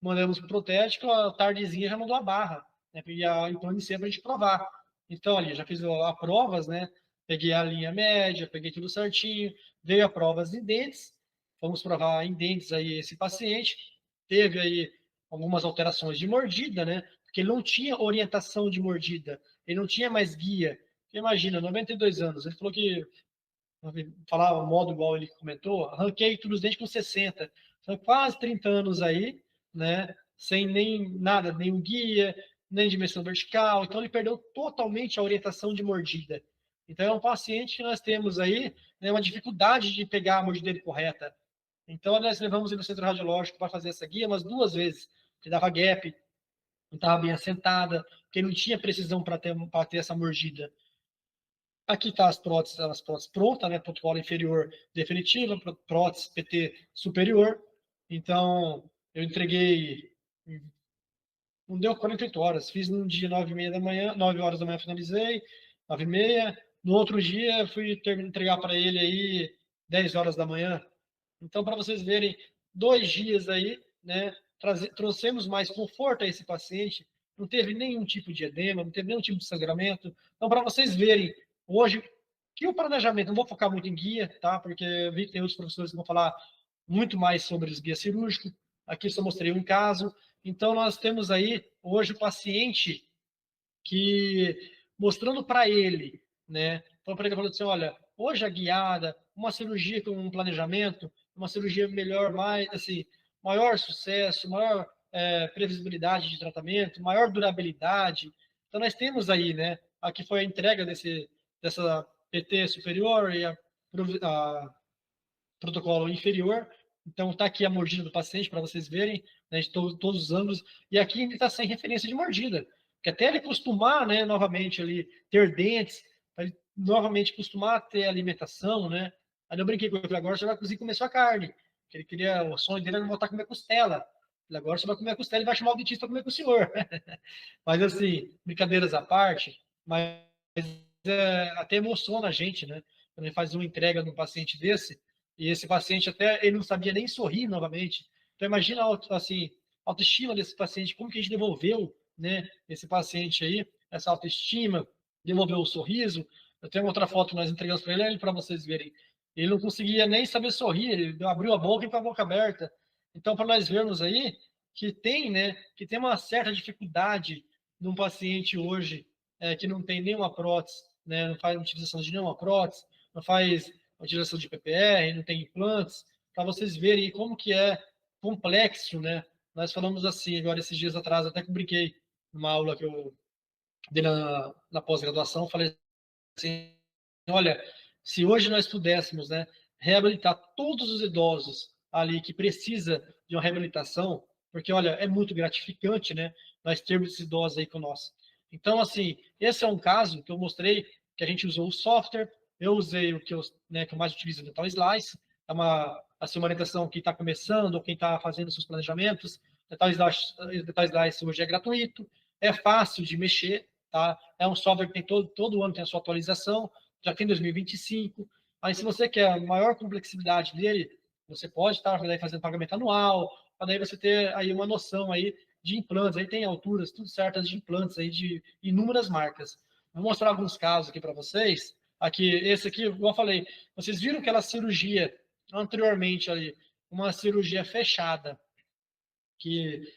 mandamos para o protético, a tardezinha já mandou a barra, né? E a implante para a gente provar. Então, ali, já fiz a provas, né? Peguei a linha média, peguei tudo certinho, veio a provas de dentes, vamos provar em dentes aí esse paciente, teve aí algumas alterações de mordida, né? Porque ele não tinha orientação de mordida, ele não tinha mais guia. Imagina, 92 anos, ele falou que, falar o modo igual ele comentou, arranquei todos os dentes com 60. São quase 30 anos aí, né? Sem nem nada, nenhum guia, nem dimensão vertical. Então ele perdeu totalmente a orientação de mordida. Então é um paciente que nós temos aí, né, uma dificuldade de pegar a mordida dele correta. Então nós levamos ele no centro radiológico para fazer essa guia umas 2 vezes. Ele dava gap, não estava bem assentada, porque não tinha precisão para ter essa mordida. Aqui está as próteses prontas, né? Protocolo inferior definitiva, prótese PT superior. Então, eu entreguei, não deu 48 horas, fiz num dia 9h30 da manhã, 9 horas da manhã finalizei, 9h30. No outro dia, fui entregar para ele aí 10 horas da manhã. Então, para vocês verem, 2 dias aí, né? Trouxemos mais conforto a esse paciente, não teve nenhum tipo de edema, não teve nenhum tipo de sangramento. Então, para vocês verem, hoje que o planejamento, não vou focar muito em guia, tá? Porque eu vi que tem outros professores que vão falar muito mais sobre os guias cirúrgicos. Aqui só mostrei um caso. Então, nós temos aí, hoje, o paciente que, mostrando para ele, né? Então, para ele, falando assim, olha, hoje a guiada, uma cirurgia com um planejamento, uma cirurgia melhor, mais, assim, maior sucesso, maior previsibilidade de tratamento, maior durabilidade. Então, nós temos aí, né? Aqui foi a entrega dessa PT superior e a protocolo inferior. Então, está aqui a mordida do paciente para vocês verem, né, de todos os ângulos. E aqui ele está sem referência de mordida, que até ele acostumar, né, novamente ali, ter dentes, para ele novamente acostumar a ter alimentação, né? Aí eu brinquei com ele, agora você vai conseguir comer sua carne. Que ele queria, o sonho dele era voltar a comer costela. Agora você vai comer a costela e vai chamar o dentista para comer com o senhor. Mas assim, brincadeiras à parte, mas até emociona a gente, né? Quando ele faz uma entrega num paciente desse, e esse paciente até ele não sabia nem sorrir novamente. Então imagina assim, a autoestima desse paciente, como que a gente devolveu, né, esse paciente aí, essa autoestima, devolveu o sorriso. Eu tenho outra foto que nós entregamos para ele para vocês verem. Ele não conseguia nem saber sorrir, ele abriu a boca e com a boca aberta. Então para nós vermos aí que tem, né, que tem uma certa dificuldade num paciente hoje que não tem nenhuma prótese, né, não faz utilização de nenhuma prótese, não faz utilização de PPR, não tem implantes, para vocês verem como que é complexo, né? Nós falamos assim, agora esses dias atrás, até que eu brinquei numa aula que eu dei na pós-graduação, falei assim, olha, se hoje nós pudéssemos, né, reabilitar todos os idosos ali que precisa de uma reabilitação, porque, olha, é muito gratificante, né, nós termos esses idosos aí com nós. Então, assim, esse é um caso que eu mostrei que a gente usou o software, eu usei o que eu mais utilizo, o Dental Slice, é uma orientação que está começando, ou quem está fazendo seus planejamentos. Dental Slice hoje é gratuito, é fácil de mexer, tá? É um software que tem todo ano tem a sua atualização, já tem 2025. Aí, se você quer maior complexidade dele, você pode estar fazendo pagamento anual, para daí você ter aí uma noção aí de implantes. Aí tem alturas tudo certas de implantes aí de inúmeras marcas. Vou mostrar alguns casos aqui para vocês. Aqui, esse aqui, igual eu falei, vocês viram aquela cirurgia anteriormente ali, uma cirurgia fechada, que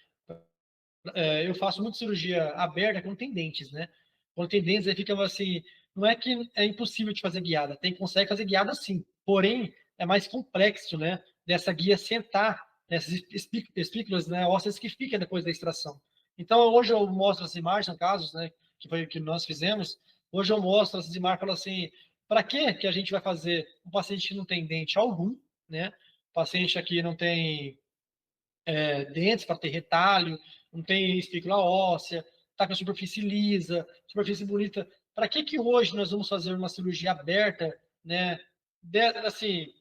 eu faço muita cirurgia aberta com tendentes, né? Com tendentes, aí fica assim, não é que é impossível de fazer guiada, consegue fazer guiada sim, porém, é mais complexo, né? Dessa guia sentar nessas espículas, né, ósseas que ficam depois da extração. Então, hoje eu mostro as imagens, são casos, né, que foi o que nós fizemos, hoje eu mostro essas imagens, falo assim, para que a gente vai fazer um paciente que não tem dente algum, né? O paciente aqui não tem dentes para ter retalho, não tem espícula óssea, está com a superfície lisa, superfície bonita. Para que hoje nós vamos fazer uma cirurgia aberta, né? Assim,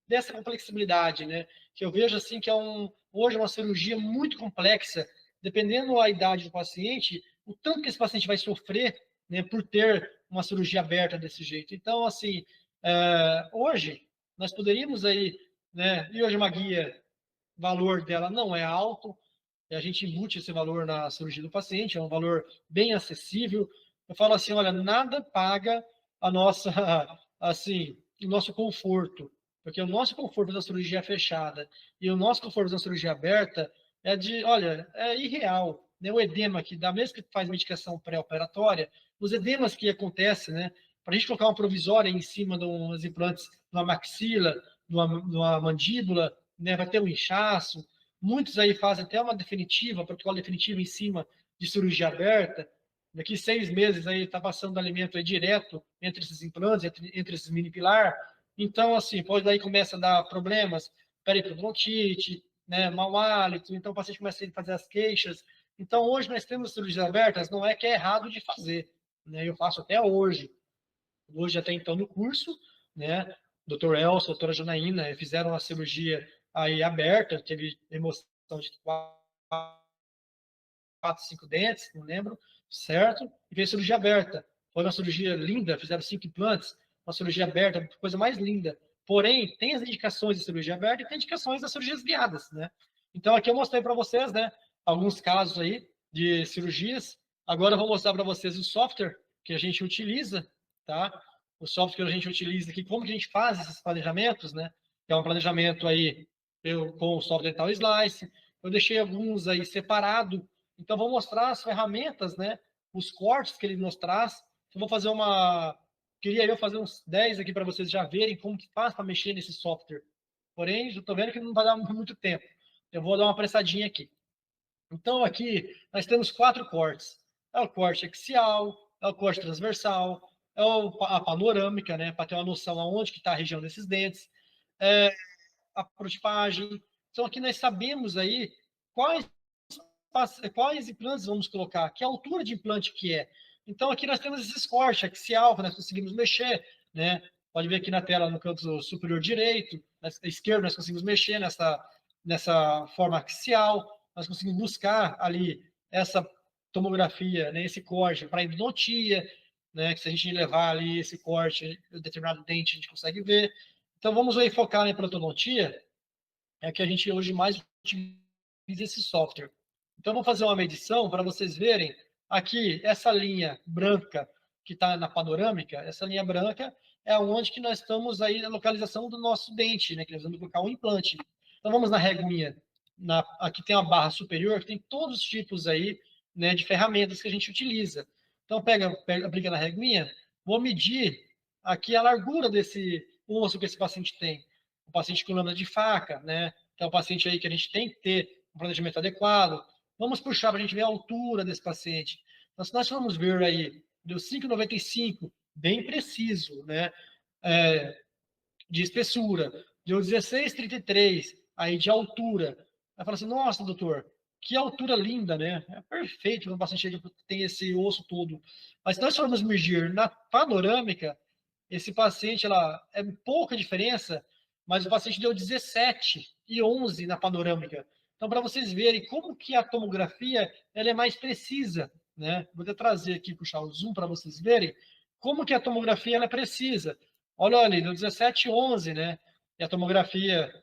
dessa complexibilidade, né? Que eu vejo assim que hoje é uma cirurgia muito complexa, dependendo da idade do paciente, o tanto que esse paciente vai sofrer, né, por ter uma cirurgia aberta desse jeito. Então, assim, hoje nós poderíamos aí, né? E hoje uma guia valor dela não é alto, e a gente embute esse valor na cirurgia do paciente, é um valor bem acessível. Eu falo assim, olha, nada paga a nossa, assim, o nosso conforto, porque o nosso conforto da cirurgia fechada e o nosso conforto da cirurgia aberta olha, é irreal. Né? O edema que dá, mesmo que faz medicação pré-operatória, os edemas que acontecem, né? Para a gente colocar uma provisória em cima de uns implantes numa maxila, numa mandíbula, né? Vai ter um inchaço. Muitos aí fazem até uma definitiva, protocolo definitivo em cima de cirurgia aberta. Daqui 6 meses aí está passando alimento aí direto entre esses implantes, entre esses mini pilar. Então, assim, pode daí começa a dar problemas, peritodontite, né, mau hálito. Então, o paciente começa a fazer as queixas. Então, hoje nós temos cirurgias abertas, não é que é errado de fazer, né? Eu faço até hoje. Hoje, até então, no curso, né? Dr. Elcio, doutora Janaína, fizeram a cirurgia aí aberta, teve remoção de 5 dentes, não lembro, certo? E fez cirurgia aberta. Foi uma cirurgia linda, fizeram 5 implantes, uma cirurgia aberta, coisa mais linda. Porém, tem as indicações de cirurgia aberta e tem indicações das cirurgias guiadas, né? Então, aqui eu mostrei para vocês, né, alguns casos aí de cirurgias. Agora eu vou mostrar para vocês o software que a gente utiliza, tá? o software que a gente utiliza aqui, como que a gente faz esses planejamentos, né? Que é um planejamento aí com o software Dental Slice. Eu deixei alguns aí separado. Então, vou mostrar as ferramentas, né? Os cortes que ele nos traz. Eu vou fazer uma... Queria eu fazer uns 10 aqui para vocês já verem como que faz para mexer nesse software. Porém, eu estou vendo que não vai dar muito tempo. Eu vou dar uma apressadinha aqui. Então, aqui, nós temos 4 cortes. É o corte axial, é o corte transversal, é a panorâmica, né, para ter uma noção aonde que está a região desses dentes, é a protipagem. Então, aqui nós sabemos aí quais implantes vamos colocar, que altura de implante que é. Então, aqui nós temos esses cortes axial, que nós conseguimos mexer, né? Pode ver aqui na tela, no canto superior direito, na esquerda, nós conseguimos mexer nessa forma axial, nós conseguimos buscar ali essa tomografia, né, esse corte para endodontia, né, que se a gente levar ali esse corte, determinado dente, a gente consegue ver. Então, vamos aí focar na implantodontia, é que a gente hoje mais utiliza esse software. Então, vou fazer uma medição para vocês verem aqui, essa linha branca que está na panorâmica, essa linha branca é onde que nós estamos aí na localização do nosso dente, né, que nós vamos colocar um implante. Então, vamos na reguinha, aqui tem a barra superior, que tem todos os tipos aí, né, de ferramentas que a gente utiliza. Então, aplica na reguinha, vou medir aqui a largura desse osso que esse paciente tem. O paciente com lâmina de faca, né, que é o paciente aí que a gente tem que ter um planejamento adequado. Vamos puxar para a gente ver a altura desse paciente. Então, se nós formos ver aí, deu 5,95, bem preciso, né? De espessura, deu 16,33 aí de altura. Aí fala assim, nossa, doutor, que altura linda, né? É perfeito para um paciente que tem esse osso todo. Mas se nós formos medir na panorâmica, esse paciente, ela é pouca diferença, mas o paciente deu 17 e 11 na panorâmica. Então, para vocês verem como que a tomografia ela é mais precisa, né? Vou até trazer aqui, puxar o zoom para vocês verem como que a tomografia ela é precisa. Olha ali, deu 17 11, né? E a tomografia,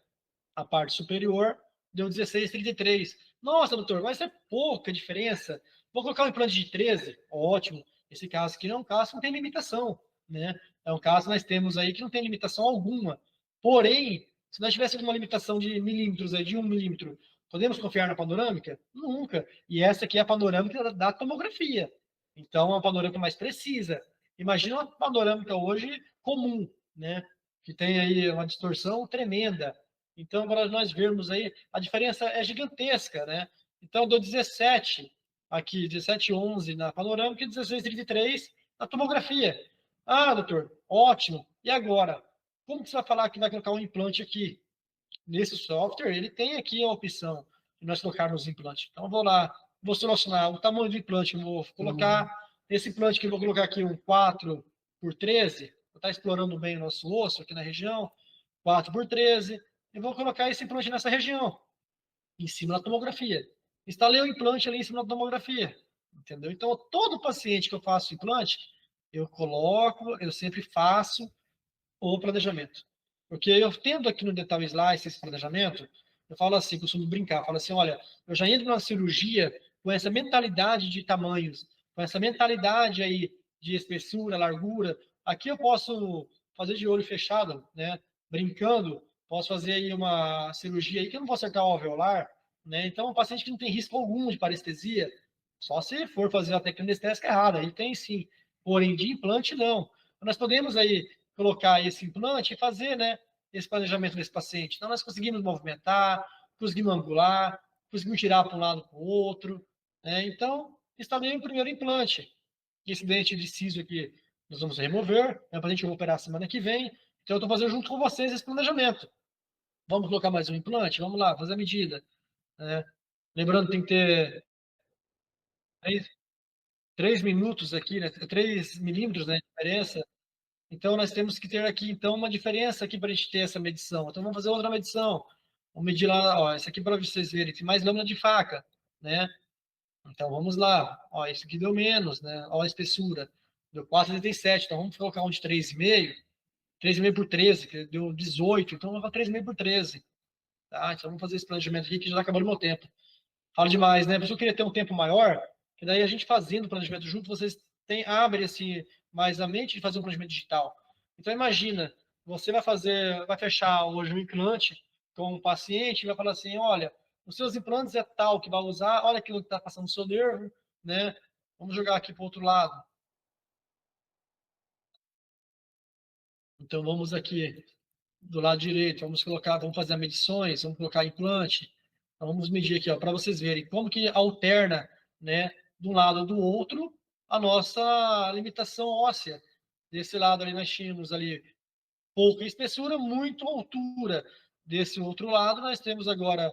a parte superior, deu 16,33. Nossa, doutor, mas é pouca diferença. Vou colocar um implante de 13, ótimo. Esse caso aqui não é um caso que não tem limitação, né? É um caso que nós temos aí que não tem limitação alguma. Porém, se nós tivéssemos uma limitação de milímetros, aí, de 1 milímetro, podemos confiar na panorâmica? Nunca. E essa aqui é a panorâmica da tomografia. Então, é uma panorâmica mais precisa. Imagina uma panorâmica hoje comum, né? Que tem aí uma distorção tremenda. Então, para nós vermos aí, a diferença é gigantesca, né? Então, do 17 aqui, 17,11 na panorâmica e 16,33 na tomografia. Ah, doutor, ótimo. E agora? Como que você vai falar que vai colocar um implante aqui? Nesse software, ele tem aqui a opção de nós colocarmos implante. Então, vou lá, vou selecionar o tamanho do implante que eu vou colocar. Esse implante que eu vou colocar aqui, um 4 por 13, vou estar explorando bem o nosso osso aqui na região, 4 por 13, e vou colocar esse implante nessa região, em cima da tomografia. Instalei o implante ali em cima da tomografia, entendeu? Então, todo paciente que eu faço implante, eu coloco, eu sempre faço o planejamento. Porque eu tendo aqui no Dental Slice esse planejamento, eu falo assim, costumo brincar, falo assim, olha, eu já entro na cirurgia com essa mentalidade de tamanhos, com essa mentalidade aí de espessura, largura. Aqui eu posso fazer de olho fechado, né? Brincando, posso fazer aí uma cirurgia aí que eu não vou acertar o alveolar, né? Então, um paciente que não tem risco algum de parestesia, só se for fazer a técnica anestésica errada, aí tem sim. Porém, de implante, não. Nós podemos aí colocar esse implante e fazer, né, esse planejamento desse paciente. Então, nós conseguimos movimentar, conseguimos angular, conseguimos tirar para um lado para o outro. Né? Então, instalei o primeiro implante. Esse dente de siso aqui nós vamos remover, é para a gente operar semana que vem. Então, eu estou fazendo junto com vocês esse planejamento. Vamos colocar mais um implante? Vamos lá, fazer a medida. Né? Lembrando, tem que ter 3 minutos aqui, né? 3 milímetros, né, de diferença. Então, nós temos que ter aqui, então, uma diferença aqui para a gente ter essa medição. Então, vamos fazer outra medição. Vamos medir lá, ó, essa aqui para vocês verem, tem mais lâmina de faca, né? Então, vamos lá. Ó, esse aqui deu menos, né? Ó a espessura. Deu 4,87. Então, vamos colocar um de 3,5. 3,5 por 13, que deu 18. Então, vamos colocar 3,5 por 13. Tá? Então, vamos fazer esse planejamento aqui, que já acabou o meu tempo. Falo demais, né? Por isso eu queria ter um tempo maior, que daí a gente fazendo o planejamento junto, vocês abrem assim, mais a mente de fazer um planejamento digital. Então, imagina, você vai fechar hoje um implante com um paciente e vai falar assim, olha, os seus implantes é tal que vai usar, olha aquilo que está passando no seu nervo, né? Vamos jogar aqui para o outro lado. Então, vamos aqui do lado direito, vamos fazer medições, vamos colocar implante. Então, vamos medir aqui, ó, para vocês verem como que alterna, né, de um lado ou do outro, a nossa limitação óssea. Desse lado ali nós tínhamos ali pouca espessura, muito altura. Desse outro lado nós temos agora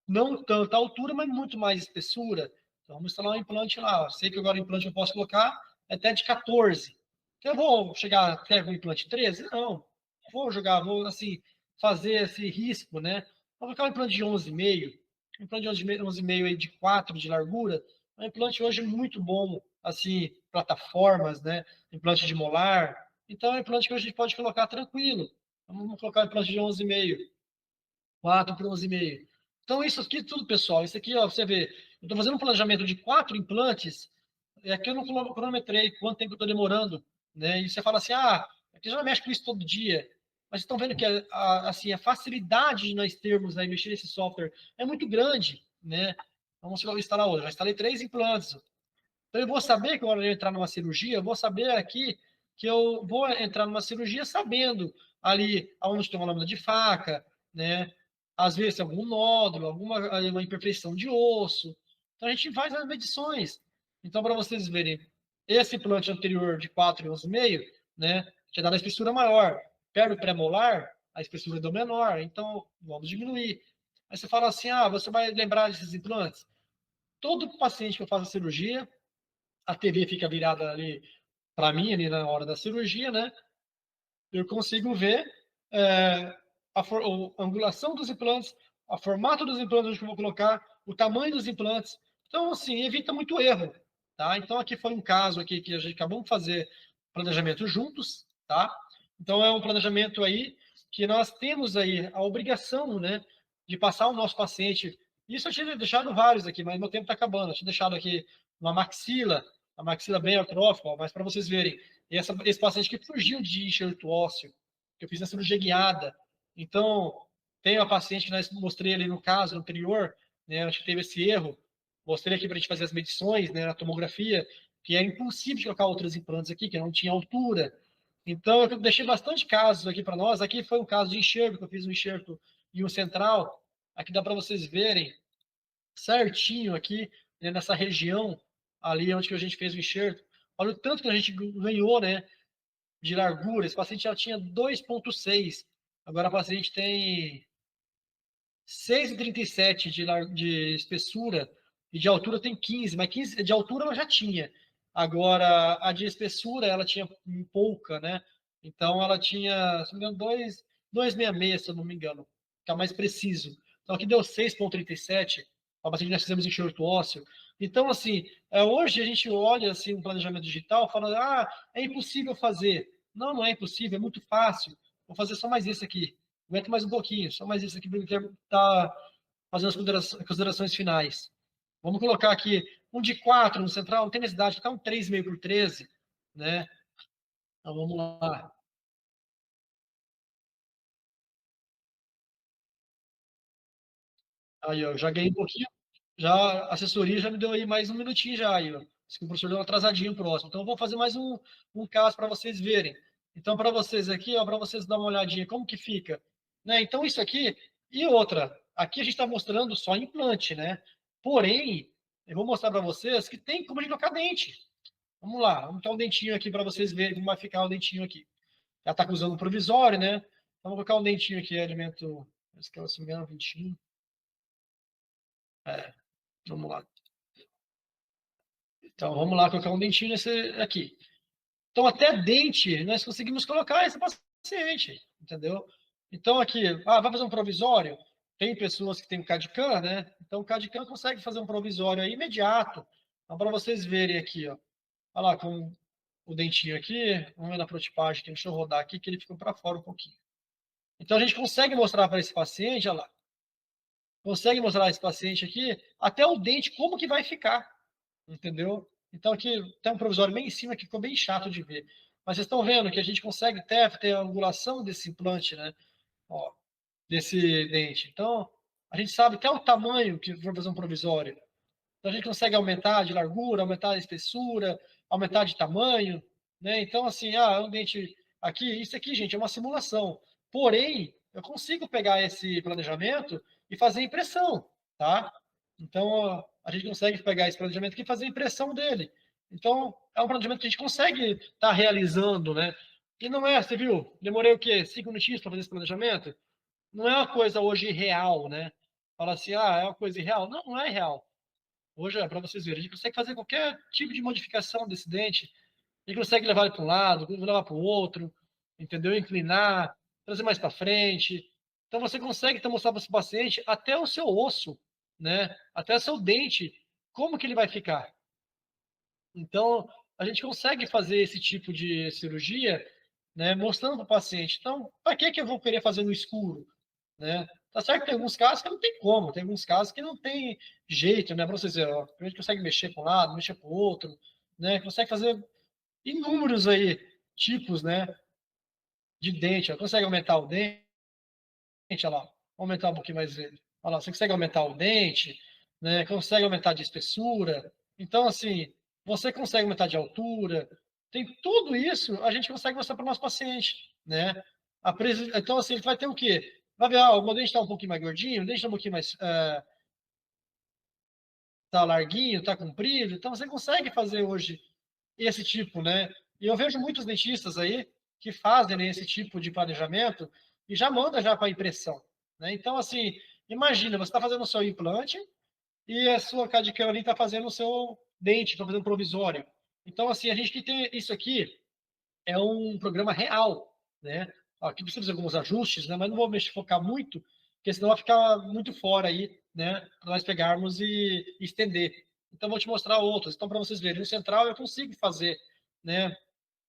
não tanta altura, mas muito mais espessura. Então, vamos instalar um implante lá. Sei que agora o implante eu posso colocar até de 14. Então, eu vou chegar até com o implante 13? Não. Vou jogar, vou assim, fazer esse risco, né? Vou colocar um implante de 11,5. Um implante de 11,5 aí de 4 de largura. Um implante hoje muito bom, assim, plataformas, né? Implante de molar. Então, é um implante que a gente pode colocar tranquilo. Vamos colocar um implante de 11,5. 4 por 11,5. Então, isso aqui tudo, pessoal, isso aqui, ó, você vê, eu estou fazendo um planejamento de 4 implantes, é que eu não cronometrei quanto tempo eu estou demorando, né? E você fala assim, aqui já mexe com isso todo dia. Mas estão vendo que assim, a facilidade de nós termos aí, mexer nesse software é muito grande, né? Vamos instalar hoje. Já instalei 3 implantes. Então, eu vou saber que quando eu entrar numa cirurgia, eu vou saber aqui que eu vou entrar numa cirurgia sabendo ali aonde tem uma lâmina de faca, né? Às vezes algum nódulo, uma imperfeição de osso. Então, a gente faz as medições. Então, para vocês verem, esse implante anterior de 4,5, né? Tinha dado a espessura maior. Perto do pré-molar, a espessura deu menor. Então, vamos diminuir. Aí você fala assim, você vai lembrar desses implantes? Todo paciente que eu faço a cirurgia, a TV fica virada ali para mim, ali na hora da cirurgia, né? Eu consigo ver é, a angulação dos implantes, o formato dos implantes que eu vou colocar, o tamanho dos implantes. Então, assim, evita muito erro, tá? Então, aqui foi um caso aqui que a gente acabou de fazer planejamento juntos, tá? Então, é um planejamento aí que nós temos aí a obrigação, né, de passar o nosso paciente. Isso eu tinha deixado vários aqui, mas meu tempo está acabando. Eu tinha deixado aqui uma maxila, a maxila bem atrófica, mas para vocês verem, esse paciente que fugiu de enxerto ósseo, que eu fiz a cirurgia guiada. Então, tem uma paciente que nós mostrei ali no caso anterior, né, a gente teve esse erro, mostrei aqui para a gente fazer as medições, né, a tomografia, que é impossível de colocar outros implantes aqui, que não tinha altura. Então, eu deixei bastante casos aqui para nós. Aqui foi um caso de enxerto, que eu fiz um enxerto e um central. Aqui dá para vocês verem certinho aqui, né, nessa região ali onde que a gente fez o enxerto. Olha o tanto que a gente ganhou, né, de largura. Esse paciente já tinha 2,6. Agora a paciente tem 6,37 de espessura e de altura tem 15, mas 15 de altura ela já tinha. Agora a de espessura ela tinha pouca, né? Então ela tinha, se não me engano, 2,66, se eu não me engano, ficar mais preciso. Então aqui deu 6,37, a paciente nós fizemos enxerto ósseo. Então, assim, hoje a gente olha assim, um planejamento digital, falando, é impossível fazer. Não, não é impossível, é muito fácil. Vou fazer só mais esse aqui. Aguenta mais um pouquinho, só mais isso aqui, porque está fazendo as considerações finais. Vamos colocar aqui um de 4 no central, não tem necessidade, ficar um 3,5 por 13, né? Então vamos lá. Aí, ó, já ganhei um pouquinho, já a assessoria já me deu aí mais um minutinho já aí, ó. Diz que o professor deu uma atrasadinha próximo. Então eu vou fazer mais um caso para vocês verem. Então, para vocês aqui, ó, para vocês dar uma olhadinha, como que fica. Né? Então, isso aqui, e outra, aqui a gente está mostrando só implante, né? Porém, eu vou mostrar para vocês que tem como a gente colocar dente. Vamos lá, vamos botar um dentinho aqui para vocês verem como vai ficar o dentinho aqui. Já está usando o provisório, né? Então, vamos colocar um dentinho aqui, alimento, se não me engano, dentinho. Vamos lá. Então, vamos lá colocar um dentinho nesse aqui. Então, até dente, nós conseguimos colocar esse paciente, entendeu? Então, aqui, vai fazer um provisório? Tem pessoas que têm CAD-CAM, né? Então, o CAD-CAM consegue fazer um provisório aí imediato. Então, para vocês verem aqui, ó. Olha lá, com o dentinho aqui, vamos ver na protipagem, deixa eu rodar aqui, que ele ficou para fora um pouquinho. Então, a gente consegue mostrar para esse paciente, olha lá, consegue mostrar esse paciente aqui, até o dente, como que vai ficar, entendeu? Então, aqui tem um provisório bem em cima que ficou bem chato de ver. Mas vocês estão vendo que a gente consegue até ter a angulação desse implante, né? Ó, desse dente. Então, a gente sabe até o tamanho que for fazer um provisório. Então, a gente consegue aumentar de largura, aumentar de espessura, aumentar de tamanho, né? Então, assim, um dente aqui, isso aqui, gente, é uma simulação. Porém, eu consigo pegar esse planejamento e fazer impressão, tá? Então, a gente consegue pegar esse planejamento aqui e fazer impressão dele. Então, é um planejamento que a gente consegue estar realizando, né? E não é, você viu? Demorei o quê? 5 minutinhos para fazer esse planejamento? Não é uma coisa hoje real, né? Fala assim, é uma coisa irreal. Não, não é real. Hoje, é para vocês verem, a gente consegue fazer qualquer tipo de modificação desse dente. A gente consegue levar ele para um lado, levar para o outro, entendeu? Inclinar, trazer mais para frente. Então, você consegue então, mostrar para o paciente até o seu osso, né? Até o seu dente, como que ele vai ficar. Então, a gente consegue fazer esse tipo de cirurgia, né, mostrando para o paciente. Então, para que eu vou querer fazer no escuro? Né? Tá certo que tem alguns casos que não tem como, tem alguns casos que não tem jeito, né? Para você dizer, ó, a gente consegue mexer para um lado, mexer para o outro, né? Consegue fazer inúmeros aí tipos, né, de dente. Ó. Consegue aumentar o dente, olha lá, aumentar um pouquinho mais ele. Olha lá, você consegue aumentar o dente, né? Consegue aumentar de espessura. Então, assim, você consegue aumentar de altura. Tem tudo isso, a gente consegue mostrar para o nosso paciente, né? Então, assim, ele vai ter o quê? Vai ver, o meu dente está um pouquinho mais gordinho, o dente está um pouquinho mais tá larguinho, tá comprido. Então, você consegue fazer hoje esse tipo, né? E eu vejo muitos dentistas aí que fazem, né, esse tipo de planejamento e já manda já para impressão, né? Então, assim, imagina, você está fazendo o seu implante e a sua CAD-CAM ali está fazendo o seu dente, está fazendo provisório. Então, assim, a gente que tem isso aqui é um programa real, né? Aqui precisa fazer alguns ajustes, né? Mas não vou mexer, focar muito, porque senão vai ficar muito fora aí, né? Para nós pegarmos e estender. Então, vou te mostrar outros. Então, para vocês verem, no central eu consigo fazer, né?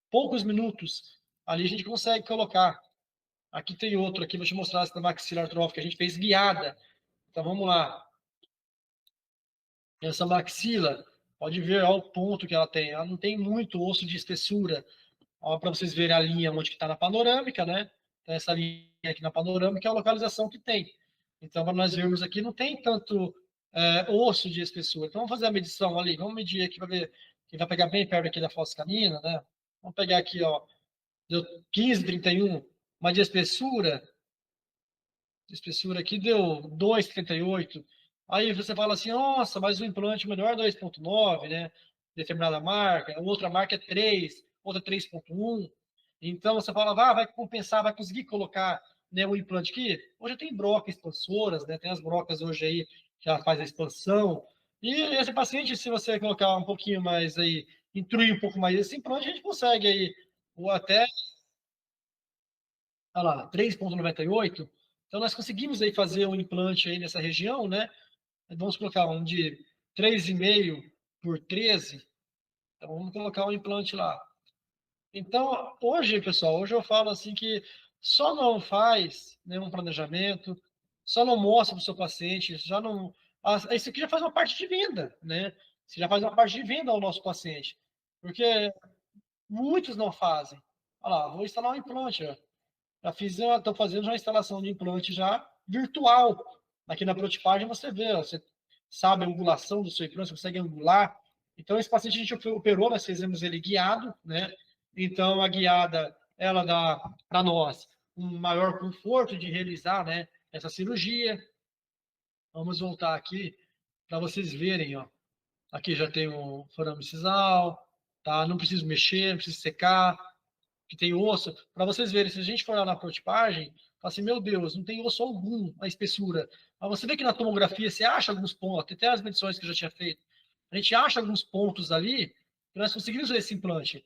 Poucos minutos. Ali a gente consegue colocar. Aqui tem outro, aqui vou te mostrar essa maxilar trófica que a gente fez guiada. Então, vamos lá. Essa maxila, pode ver ó, o ponto que ela tem. Ela não tem muito osso de espessura. Para vocês verem a linha onde está na panorâmica, né? Então, essa linha aqui na panorâmica é a localização que tem. Então, para nós vermos aqui, não tem tanto osso de espessura. Então, vamos fazer a medição ali. Vamos medir aqui para ver que vai pegar bem perto aqui da fossa canina, né? Vamos pegar aqui, ó, deu 15,31, mas de espessura aqui deu 2,38. Aí você fala assim, nossa, mas o implante melhor é 2,9, né? Determinada marca, outra marca é 3, outra 3,1. Então você fala, vai compensar, vai conseguir colocar, né, o implante aqui. Hoje tem brocas expansoras, né? Tem as brocas hoje aí que já faz a expansão. E esse paciente, se você colocar um pouquinho mais aí, intruir um pouco mais esse implante, a gente consegue aí, ou até olha lá, 3,98. Então, nós conseguimos aí fazer um implante aí nessa região, né? Vamos colocar um de 3,5 por 13. Então, vamos colocar um implante lá. Então, hoje, pessoal, hoje eu falo assim que só não faz nenhum planejamento, só não mostra para o seu paciente, já não... Isso aqui já faz uma parte de venda, né? Isso já faz uma parte de venda ao nosso paciente. Porque muitos não fazem. Olha lá, vou instalar um implante, ó. Estou fazendo já a instalação de implante já virtual. Aqui na protipagem você vê, você sabe a angulação do seu implante, você consegue angular. Então, esse paciente a gente operou, nós fizemos ele guiado, né? Então, a guiada, ela dá para nós um maior conforto de realizar, né, essa cirurgia. Vamos voltar aqui para vocês verem, ó. Aqui já tem um forame sisal, tá? Não preciso mexer, não preciso secar, que tem osso, para vocês verem, se a gente for lá na protipagem, fala assim, meu Deus, não tem osso algum, a espessura. Mas você vê que na tomografia você acha alguns pontos, até as medições que eu já tinha feito, a gente acha alguns pontos ali, que nós conseguimos ver esse implante.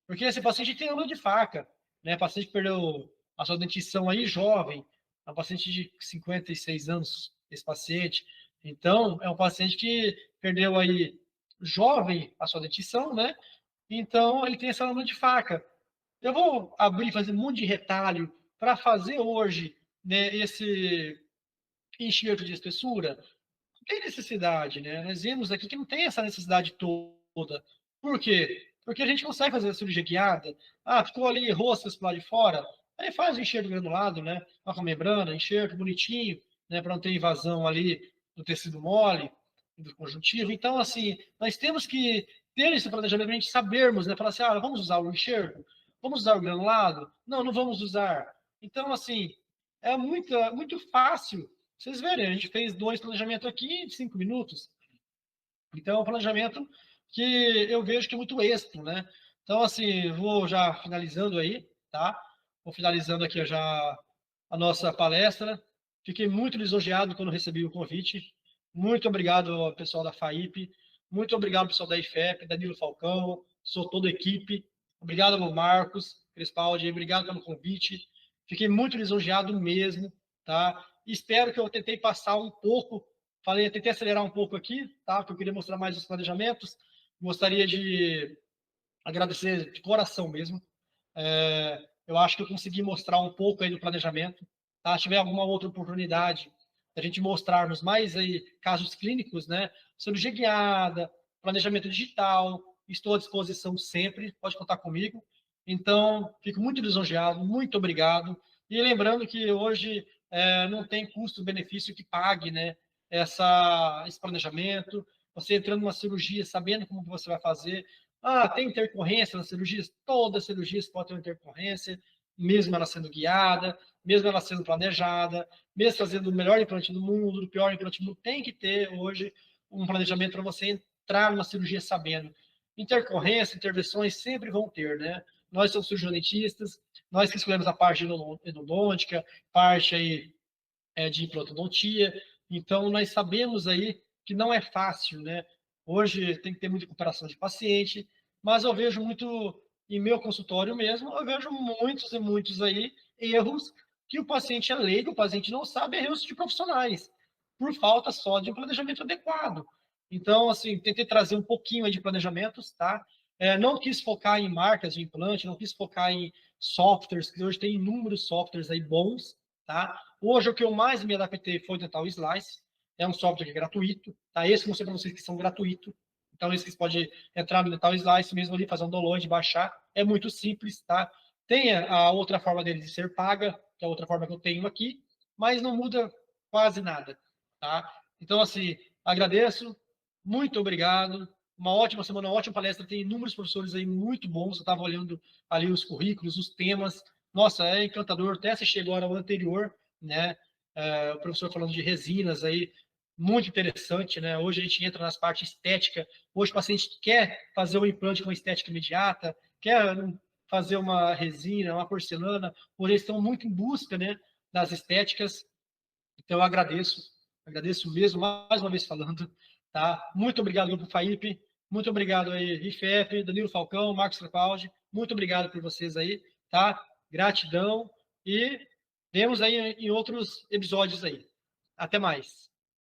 Porque esse paciente tem ângulo de faca, né? O paciente que perdeu a sua dentição aí jovem, é um paciente de 56 anos, esse paciente. Então, é um paciente que perdeu aí jovem a sua dentição, né? Então, ele tem essa lâmina de faca. Eu vou abrir, fazer um monte de retalho para fazer hoje, né, esse enxerto de espessura. Não tem necessidade, né? Nós vimos aqui que não tem essa necessidade toda. Por quê? porque a gente consegue fazer a cirurgia guiada. Ah, ficou ali roscas para lá de fora, aí faz o enxerto granulado, né? Com a membrana, enxerto bonitinho, né? Para não ter invasão ali do tecido mole, do conjuntivo. Então, assim, nós temos que ter esse planejamento para a gente sabermos, né? Falar assim, ah, vamos usar o enxerto? Vamos usar o granulado? Não, não vamos usar. Então, assim, é muito fácil. Vocês verem, a gente fez 2 planejamentos aqui em 5 minutos. Então, é um planejamento que eu vejo que é muito êxito, né? Então, assim, vou já finalizando aí, tá? Vou finalizando aqui já a nossa palestra. Fiquei muito lisonjeado quando recebi o convite. Muito obrigado ao pessoal da FAIP. Muito obrigado ao pessoal da IFEP, Danilo Falcão, sou toda a equipe. Obrigado ao Marcos Crespaldi, obrigado pelo convite. Fiquei muito lisonjeado mesmo, tá? Espero que eu tentei passar um pouco tentei acelerar um pouco aqui, tá? Porque eu queria mostrar mais os planejamentos. Gostaria de agradecer de coração mesmo. Eu acho que eu consegui mostrar um pouco aí do planejamento. Tá? Se tiver alguma outra oportunidade da gente mostrarmos mais aí casos clínicos, né? Cirurgia guiada, planejamento digital, estou à disposição sempre, pode contar comigo. Então, fico muito lisonjeado, muito obrigado. E lembrando que hoje não tem custo-benefício que pague, né? Esse planejamento, você entrando numa cirurgia, sabendo como você vai fazer. Ah, tem intercorrência nas cirurgias? Todas as cirurgias podem ter intercorrência, mesmo ela sendo guiada, mesmo ela sendo planejada, mesmo fazendo o melhor implante do mundo, o pior implante do mundo, tem que ter hoje um planejamento para você entrar numa cirurgia sabendo. Intercorrência, intervenções sempre vão ter, né? Nós somos cirurgiões dentistas, nós que escolhemos a parte endodôntica, parte aí de implantodontia. Então, nós sabemos aí que não é fácil, né? Hoje tem que ter muita recuperação de paciente, mas eu vejo muito, em meu consultório mesmo, eu vejo muitos e muitos aí erros que o paciente é leigo, o paciente não sabe, erros de profissionais, por falta só de um planejamento adequado. Então, assim, tentei trazer um pouquinho aí de planejamentos, tá? Não quis focar em marcas de implante, não quis focar em softwares, que hoje tem inúmeros softwares aí bons, tá? Hoje, o que eu mais me adaptei foi o Dental Slice. É um software que é gratuito. Tá? Esse eu mostrei para vocês que são gratuitos. Então, esse que pode entrar no Dental Slice mesmo ali, fazer um download, baixar. É muito simples, tá? Tem a outra forma dele de ser paga, que é a outra forma que eu tenho aqui, mas não muda quase nada, tá? Então, assim, agradeço. Muito obrigado. Uma ótima semana, uma ótima palestra. Tem inúmeros professores aí muito bons. Eu estava olhando ali os currículos, os temas. Nossa, é encantador. Até assisti agora o anterior, né? O professor falando de resinas aí, muito interessante, né? Hoje a gente entra nas partes estética. Hoje o paciente quer fazer um implante com estética imediata, quer fazer uma resina, uma porcelana, hoje eles estão muito em busca, né, das estéticas. Então eu agradeço mesmo, mais uma vez falando, tá? Muito obrigado, Grupo FAIP, muito obrigado aí, IFEP, Danilo Falcão, Marcos Crepaldi, muito obrigado por vocês aí, tá? Gratidão e vemos aí em outros episódios aí. Até mais.